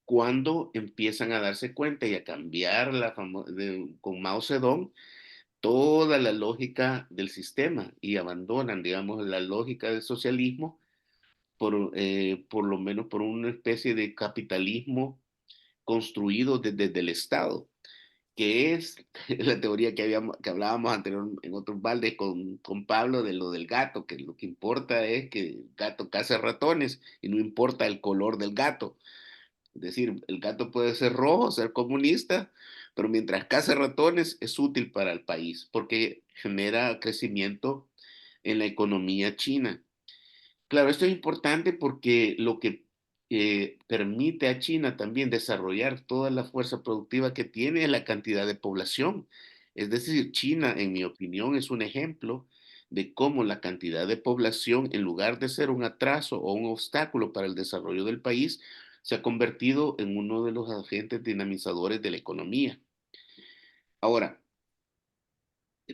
cuando empiezan a darse cuenta y a cambiar con Mao Zedong toda la lógica del sistema y abandonan, digamos, la lógica del socialismo por lo menos por una especie de capitalismo construido desde el Estado, que es la teoría que hablábamos anteriormente en otros baldes con Pablo de lo del gato, que lo que importa es que el gato caza ratones y no importa el color del gato. Es decir, el gato puede ser rojo, ser comunista, pero mientras caza ratones es útil para el país porque genera crecimiento en la economía china. Claro, esto es importante porque lo que permite a China también desarrollar toda la fuerza productiva que tiene es la cantidad de población. Es decir, China, en mi opinión, es un ejemplo de cómo la cantidad de población, en lugar de ser un atraso o un obstáculo para el desarrollo del país, se ha convertido en uno de los agentes dinamizadores de la economía. Ahora,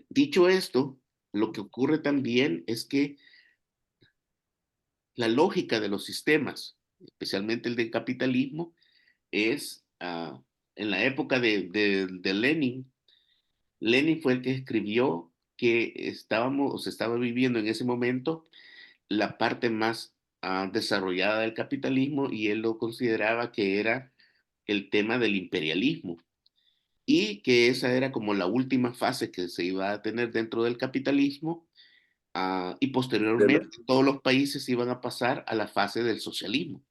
dicho esto, lo que ocurre también es que la lógica de los sistemas, especialmente el del capitalismo, es en la época de Lenin. Lenin fue el que escribió que estábamos o se estaba viviendo en ese momento la parte más desarrollada del capitalismo y él lo consideraba que era el tema del imperialismo y que esa era como la última fase que se iba a tener dentro del capitalismo y posteriormente todos los países iban a pasar a la fase del socialismo.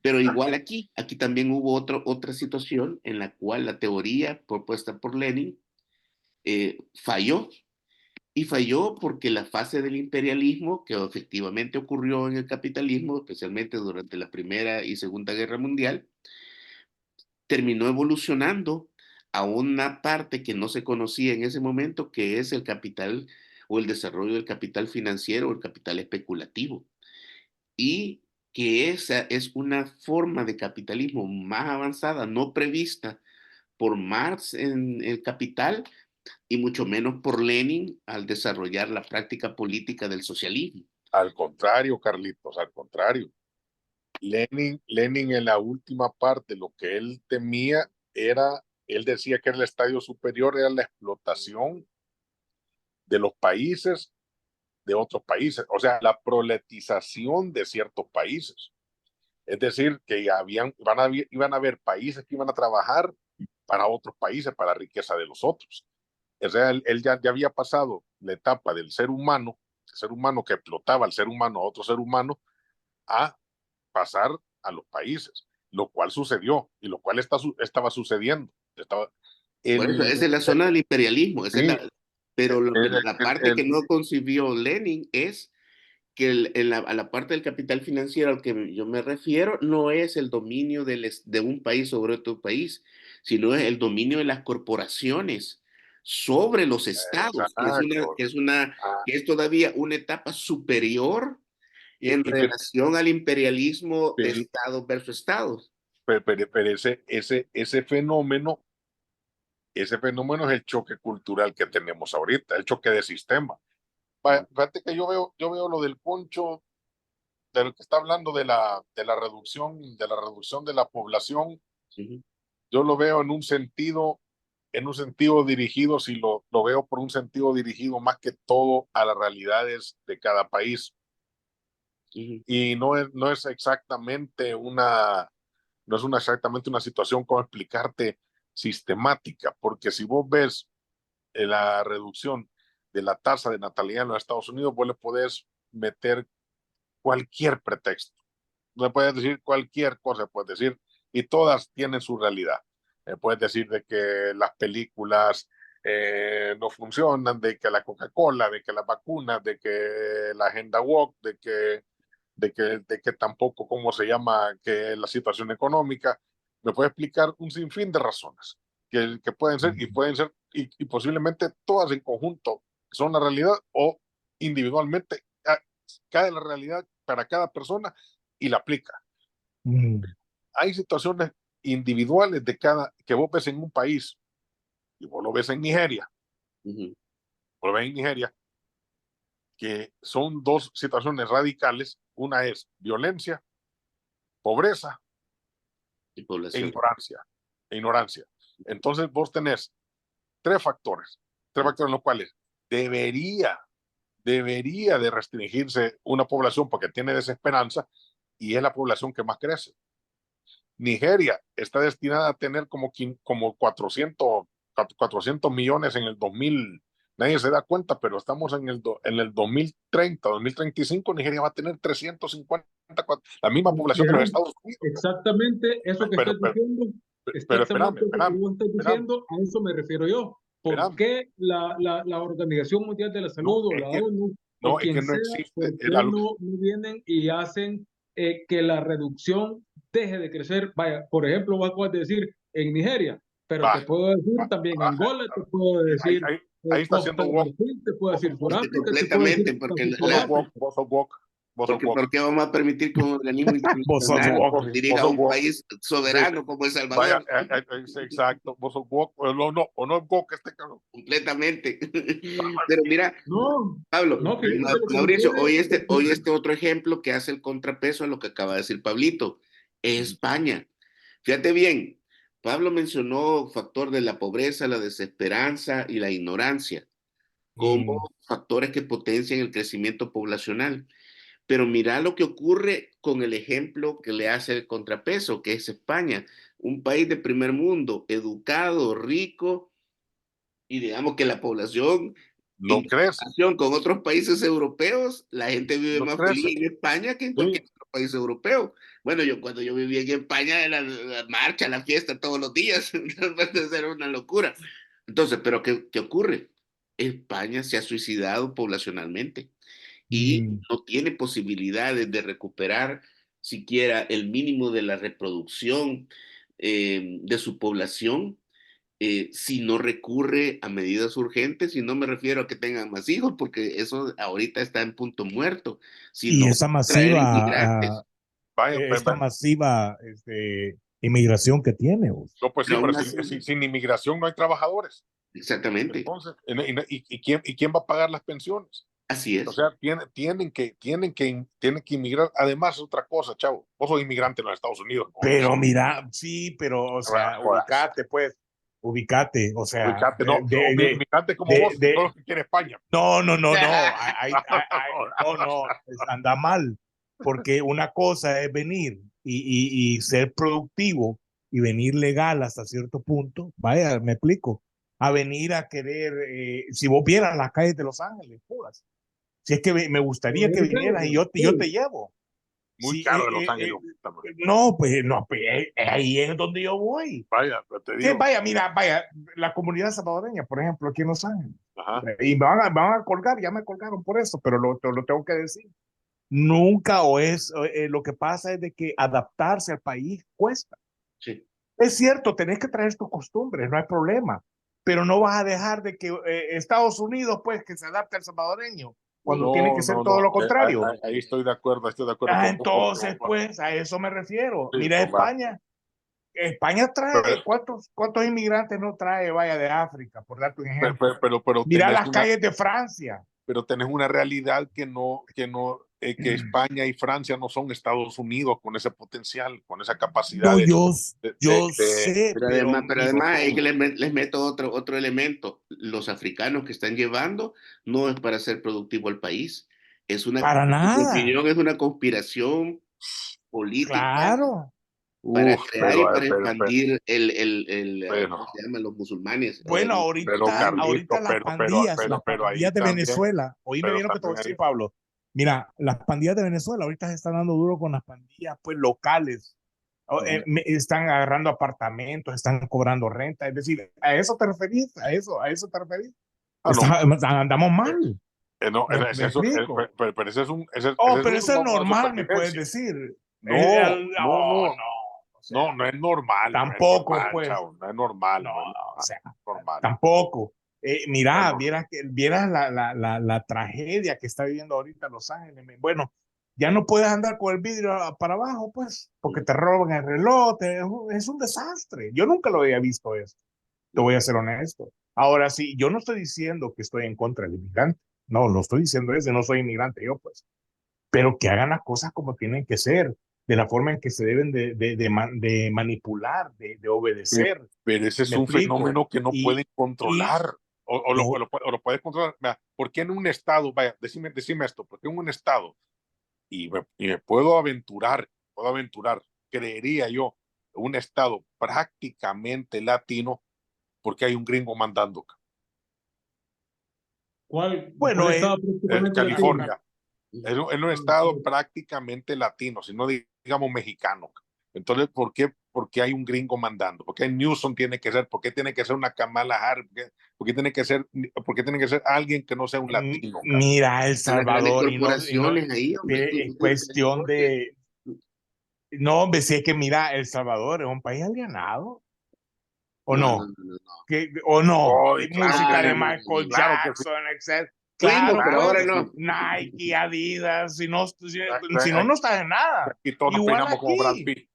Pero igual aquí también hubo otra situación en la cual la teoría propuesta por Lenin falló. Y falló porque la fase del imperialismo, que efectivamente ocurrió en el capitalismo, especialmente durante la Primera y Segunda Guerra Mundial, terminó evolucionando a una parte que no se conocía en ese momento, que es el capital o el desarrollo del capital financiero o el capital especulativo. Y que esa es una forma de capitalismo más avanzada, no prevista por Marx en el Capital y mucho menos por Lenin al desarrollar la práctica política del socialismo. Al contrario, Carlitos, al contrario. Lenin en la última parte, lo que él temía era, él decía que el estadio superior era la explotación de los países de otros países, o sea, la proletización de ciertos países. Es decir, que iban a haber países que iban a trabajar para otros países, para la riqueza de los otros. O sea, él ya había pasado la etapa del ser humano que explotaba al ser humano a otro ser humano, a pasar a los países, lo cual sucedió y lo cual estaba sucediendo. Por eso, esa es la zona del imperialismo, Sí, pero el, la parte que no concibió Lenin es que a la parte del capital financiero al que yo me refiero no es el dominio de un país sobre otro país, sino es el dominio de las corporaciones sobre los estados, exacto. que es todavía una etapa superior en Y que, relación al imperialismo de pero, estado versus estados. pero ese fenómeno es el choque cultural que tenemos ahorita, el choque de sistema. Fíjate que yo veo lo del poncho lo que está hablando de la reducción de la población, yo lo veo en un sentido dirigido, si lo veo por un sentido dirigido más que todo a las realidades de cada país. Y no es exactamente exactamente una situación como explicarte sistemática, porque si vos ves la reducción de la tasa de natalidad en los Estados Unidos, vos le podés meter cualquier pretexto. No puedes decir cualquier cosa, puedes decir, y todas tienen su realidad. Puedes decir de que las películas no funcionan, de que la Coca-Cola, de que las vacunas, de que la agenda woke, de que tampoco, ¿cómo se llama?, que la situación económica. Me puede explicar un sinfín de razones que pueden ser y posiblemente todas en conjunto son la realidad o individualmente cae la realidad para cada persona y la aplica. Hay situaciones individuales que vos ves en un país y vos lo ves en Nigeria, vos lo ves en Nigeria, que son dos situaciones radicales. Una es violencia, pobreza y población. Ignorancia. Entonces vos tenés tres factores en los cuales debería de restringirse una población porque tiene desesperanza y es la población que más crece. Nigeria está destinada a tener como 400 millones en el 2000. Nadie se da cuenta, pero estamos en el 2030, 2035, Nigeria va a tener 350, la misma población que los Estados Unidos. Exactamente eso que estás diciendo. Pero espérame, diciendo, a eso me refiero yo. ¿Por qué la Organización Mundial de la Salud o la ONU o quien sea, por qué no vienen y hacen que la reducción deje de crecer? Vaya, por ejemplo, vas a decir en Nigeria, pero te puedo decir también Angola, te puedo decir ahí está haciendo woke. Te puedo decir Sudáfrica, completamente, porque ¿por qué vamos a permitir que un organismo internacional dirija un país soberano como El Salvador? Vaya, exacto, vos sos woke, o no es woke este cabrón. Completamente. Pero mira, Pablo, Mauricio, hoy este otro ejemplo que hace el contrapeso a lo que acaba de decir Pablito, es España. Fíjate bien, Pablo mencionó factor de la pobreza, la desesperanza y la ignorancia como factores que potencian el crecimiento poblacional. Pero mira lo que ocurre con el ejemplo que le hace el contrapeso, que es España, un país de primer mundo, educado, rico, y digamos que la población, no crece. Con otros países europeos, la gente vive más feliz en España que en cualquier otro país europeo. Bueno, cuando yo vivía en España, era la marcha, la fiesta todos los días, era una locura. Entonces, ¿pero qué ocurre? España se ha suicidado poblacionalmente y no tiene posibilidades de recuperar siquiera el mínimo de la reproducción de su población si no recurre a medidas urgentes, y no me refiero a que tengan más hijos, porque eso ahorita está en punto muerto, sino esa masiva, inmigración que tiene. No, pues sí, pero sin inmigración no hay trabajadores. Exactamente. Entonces, ¿y quién va a pagar las pensiones? Así es. O sea, tienen que inmigrar. Además, otra cosa, chavo, vos sos inmigrante en los Estados Unidos. Pero mira, sí, pero, o sea, ubicate, o sea. Ubicate como vos, todo lo que quiere España. No, anda mal, porque una cosa es venir y ser productivo y venir legal hasta cierto punto, vaya, me explico, a venir a querer, si vos vieras las calles de Los Ángeles, puras. Si es que me gustaría que vinieras y yo te llevo. Muy caro de Los Ángeles. Pues ahí es donde yo voy. Vaya, te digo. Vaya, la comunidad salvadoreña, por ejemplo, aquí en Los Ángeles. Y me van a colgar, ya me colgaron por eso, pero lo tengo que decir. Nunca lo que pasa es de que adaptarse al país cuesta. Sí. Es cierto, tenés que traer tus costumbres, no hay problema, pero no vas a dejar de que Estados Unidos, pues, que se adapte al salvadoreño, cuando tiene que ser todo lo contrario. Ahí estoy de acuerdo. Entonces, pues, a eso me refiero. Sí, mira, España trae, ¿cuántos inmigrantes no trae, vaya, de África, por darte un ejemplo? Pero mira las calles de Francia. Pero tenés una realidad que no que España y Francia no son Estados Unidos con ese potencial, con esa capacidad No, de, yo sé, Pero además hay que les meto otro elemento. Los africanos que están llevando no es para ser productivo al país. para En mi nada. opinión, es una conspiración política Claro. para uf, crear y para expandir ¿cómo pero, se llaman? Los musulmanes. Bueno, pero ahorita Carlito, las pero ahí pandillas de también, Venezuela, oíme pero bien lo que te voy a también decir, ahí, Pablo. Mira, las pandillas de Venezuela ahorita se están dando duro con las pandillas pues locales. Están agarrando apartamentos, están cobrando renta, es decir, ¿a eso te referís? ¿A eso te referís? no, Andamos mal. no, Me explico. pero ese es un, Oh, ese es pero un eso es modo de normal, me puedes supervivencia. decir. No, no, No, no, no, o sea, no, no es normal, no es tampoco, normal, pues, chavo, no es normal, no, no es o sea, normal, tampoco. no es Mira, normal. vieras la tragedia que está viviendo ahorita Los Ángeles. Bueno, ya no puedes andar con el vidrio para abajo, pues, porque te roban el reloj, es un desastre. Yo nunca lo había visto eso, te voy a ser honesto. Ahora sí, yo no estoy diciendo que estoy en contra del inmigrante, no estoy diciendo eso, no soy inmigrante yo, pues, pero que hagan las cosas como tienen que ser, de la forma en que se deben de manipular, de obedecer. Pero ese es Me un explico. fenómeno que no pueden Y controlar. no, O lo puedes controlar. Vea, ¿por qué en un estado, vaya, decime esto, ¿por qué en un estado, y me puedo aventurar, creería yo, un estado prácticamente latino, porque hay un gringo mandando? bueno, ¿Cuál estado prácticamente latino? California. Es un estado prácticamente latino, si no digamos mexicano. Entonces, ¿por qué hay un gringo mandando? ¿Por qué Newsom tiene que ser? ¿Por qué tiene que ser una Kamala Harris? ¿Por qué tiene que ser alguien que no sea un latino? mira, El Las grandes Salvador, corporaciones ahí, hombre. es cuestión de, no, hombre, si es que mira, El Salvador es un país alienado, ¿o No, no, no? no, no, no. ¿O no? Oh, Hay música Ah, de no, no, no, Michael no. claro que sí, Jackson, etc. Fuimos, Claro, pero ahora pues, no. Nike, Adidas, si no, aquí, no estás en nada. aquí todos nos Igual peinamos como Brad aquí. Pitt.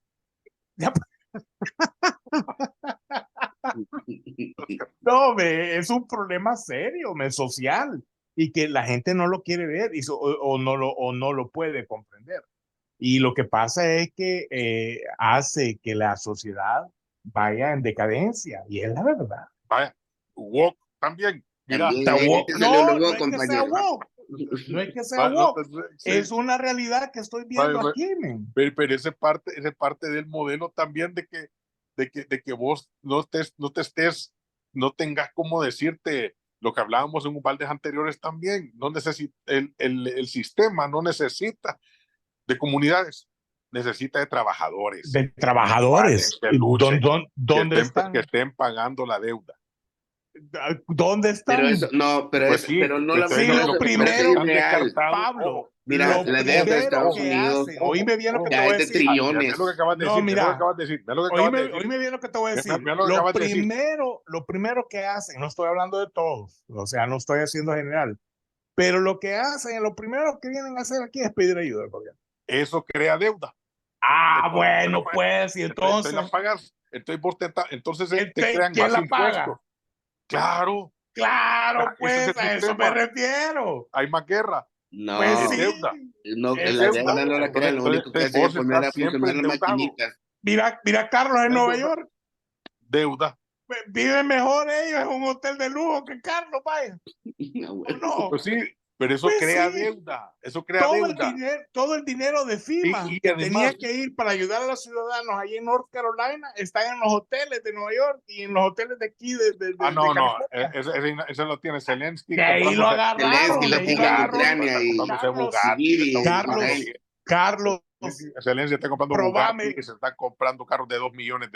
No, es un problema serio, social, y que la gente no lo quiere ver o no lo puede comprender. Y lo que pasa es que hace que la sociedad vaya en decadencia, y es la verdad. Vaya, woke también. Mira, También ahí te salió lo No, no woke, es que sea compañero. woke, no es que sea va, no, woke, sí, es una realidad que estoy viendo va, aquí, men. pero ese parte del modelo también de que vos no tengas como decirte lo que hablábamos en un baldes anteriores también. No necesita, el sistema no necesita de comunidades, necesita de trabajadores, De trabajadores, que luchen, ¿dónde que están? estén pagando la deuda. ¿Dónde Pero están? eso, no, Pues sí, pero no entonces Sí, lo que lo que parece primero, están irreal. descartados, Pablo, Mira, lo la deuda de primero Estados que Unidos hacen, oíme bien lo que te ya voy a es de decir. mira lo que trillones. acabas de No, decir, mira lo que mira, acabas de decir, mira lo que acabas de decir, oíme bien lo que te voy a decir. mira lo que acabas de decir. Lo primero que hacen, no estoy hablando de todos, o sea, no estoy haciendo general, pero lo que hacen, lo primero que vienen a hacer aquí es pedir ayuda al gobierno. Eso crea deuda. Ah, Entonces, bueno, pues, y entonces la entonces, pagas, entonces te crean ¿quién más la impuestos. paga? Claro, Claro, ese es pues, el a eso me sistema. refiero. Hay más guerra, Pues es No, sí, deuda, no, es eso la es deuda. deuda no la todo. crean, lo único que hacen es Vos poner estás a siempre funcionar la endeudado. maquinita. Mira Carlos en Es Nueva deuda, York. deuda. Viven mejor ellos en un hotel de lujo que Carlos, vaya. No, ¿O bueno. no? Pues sí, pero eso Pues crea sí. deuda, eso crea deuda. Todo el dinero de FIMA Y que además, tenía que ir para ayudar a los ciudadanos allí en North Carolina están en los hoteles de Nueva York y en los hoteles de aquí de no, California. ese lo tiene Zelensky De ahí lo Zelensky agarraron, de lo ahí puso lo en agarró Ucrania y comprándose Carlos. Bugatti, Bibi y Carlos, Israel. Carlos, Zelensky está comprando Bugatti probame y se está comprando carros de $2 millones.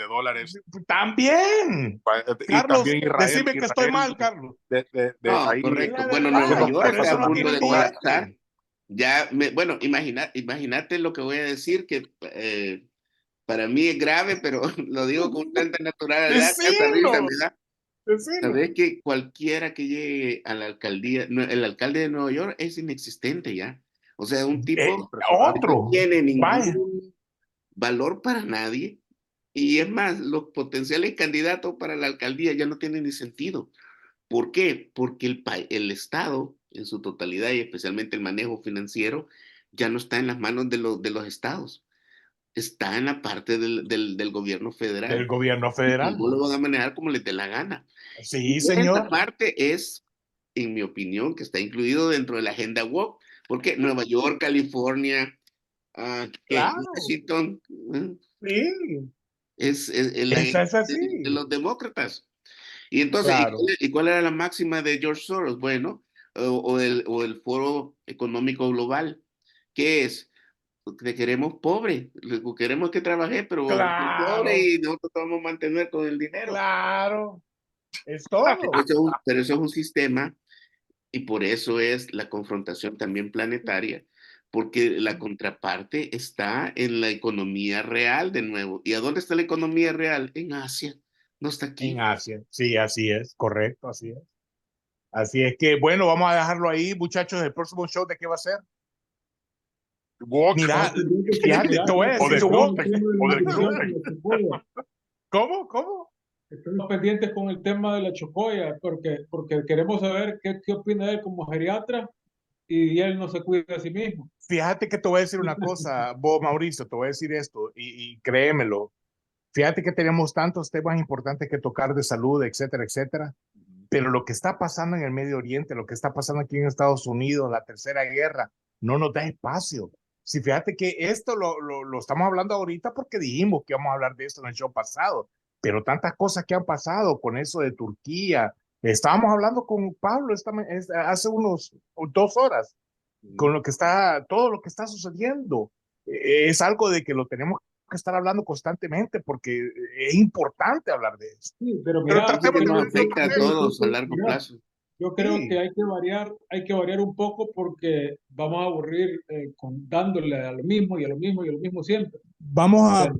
también. Y Carlos, también decime que estoy mal, Carlos. de No, ahí Es la correcto. Bueno, Nueva verdad, York pero está eso a no punto tienen de billete. colapsar. Ya, bueno, imagínate lo que voy a decir, que para mí es grave, pero lo digo con tanta naturalidad que hasta risa me Decilo, da. decilo. Sabes que cualquiera que llegue a la alcaldía, el alcalde de Nueva York es inexistente ya. O sea, un tipo que no Otro, tiene vaya. ningún valor para nadie. Y es más, los potenciales candidatos para la alcaldía ya no tienen ni sentido. ¿Por qué? Porque el Estado en su totalidad y especialmente el manejo financiero ya no está en las manos de los estados, está en la parte del gobierno federal. Del gobierno federal. No lo van a manejar como les dé la gana. Sí, y señor. esta parte es, en mi opinión, que está incluido dentro de la agenda woke, porque Nueva York, California, Claro. Washington, Sí. es Esa es así. de los demócratas. Y entonces, Claro. ¿y cuál era la máxima de George Soros? Bueno, o el Foro Económico Global, que es, te queremos pobre, queremos que trabaje, pero Claro. pobre y nosotros te vamos a mantener con el dinero. Claro. Es todo. Pero eso es un sistema, y por eso es la confrontación también planetaria, porque la contraparte está en la economía real de nuevo. ¿Y a dónde está la economía real? En Asia, no está aquí. En Asia. Sí, así es, correcto, así es. Así es que, bueno, vamos a dejarlo ahí, muchachos. El próximo show, ¿de qué va a ser? Mira, fíjate, te voy a decir, ¿Cómo? Estamos pendientes con el tema de la chocoya, porque queremos saber qué opina él como geriatra, y él no se cuida a sí mismo. Fíjate que te voy a decir una cosa, vos, Mauricio, te voy a decir esto, y créemelo. Fíjate que tenemos tantos temas importantes que tocar de salud, etcétera, etcétera. Pero lo que está pasando en el Medio Oriente, lo que está pasando aquí en Estados Unidos, la tercera guerra, no nos da espacio. Si fíjate que esto lo estamos hablando ahorita porque dijimos que íbamos a hablar de esto en el show pasado, pero tantas cosas que han pasado con eso de Turquía. Estábamos hablando con Pablo hace unos 2 horas, con todo lo que está sucediendo. Es algo de que lo tenemos que estar hablando constantemente porque es importante hablar de eso. Sí, pero mira, que nos afecta a todos a largo plazo. Yo creo que hay que variar un poco, porque vamos a aburrir dándole a lo mismo y a lo mismo y a lo mismo siempre.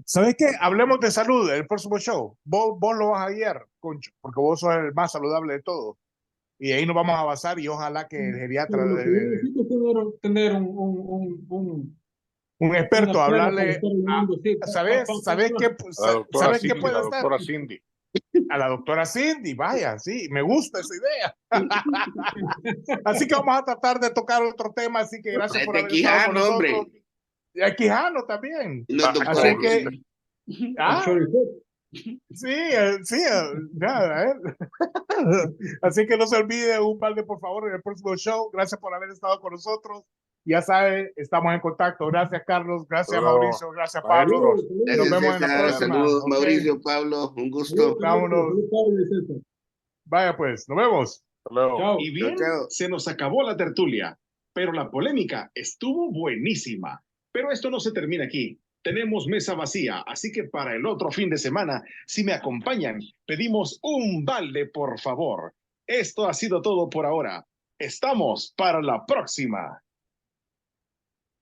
¿Sabes qué? Hablemos de salud el próximo show. Vos lo vas a guiar, Concho, porque vos sos el más saludable de todos. Y ahí nos vamos a basar, y ojalá que el geriatra... Lo que yo necesito es tener un experto, hablarle... ¿Sabes qué puede estar? Doctora Cindy. A la doctora Cindy, vaya, sí, me gusta esa idea. Así que vamos a tratar de tocar otro tema, así que gracias por haber estado con nosotros. Y a Quijano también. Así que... Sí, nada, Así que no se olvide, un balde, por favor, en el próximo show. Gracias por haber estado con nosotros. Ya sabe, estamos en contacto. Gracias, Carlos. Gracias, Mauricio. Gracias, Pablo. Nos vemos en la próxima. Saludos, Mauricio, Pablo. Un gusto. Vámonos. Vaya pues, nos vemos. Chao. Y bien, se nos acabó la tertulia, pero la polémica estuvo buenísima. Pero esto no se termina aquí. Tenemos mesa vacía, así que para el otro fin de semana, si me acompañan, pedimos un balde, por favor. Esto ha sido todo por ahora. Estamos para la próxima.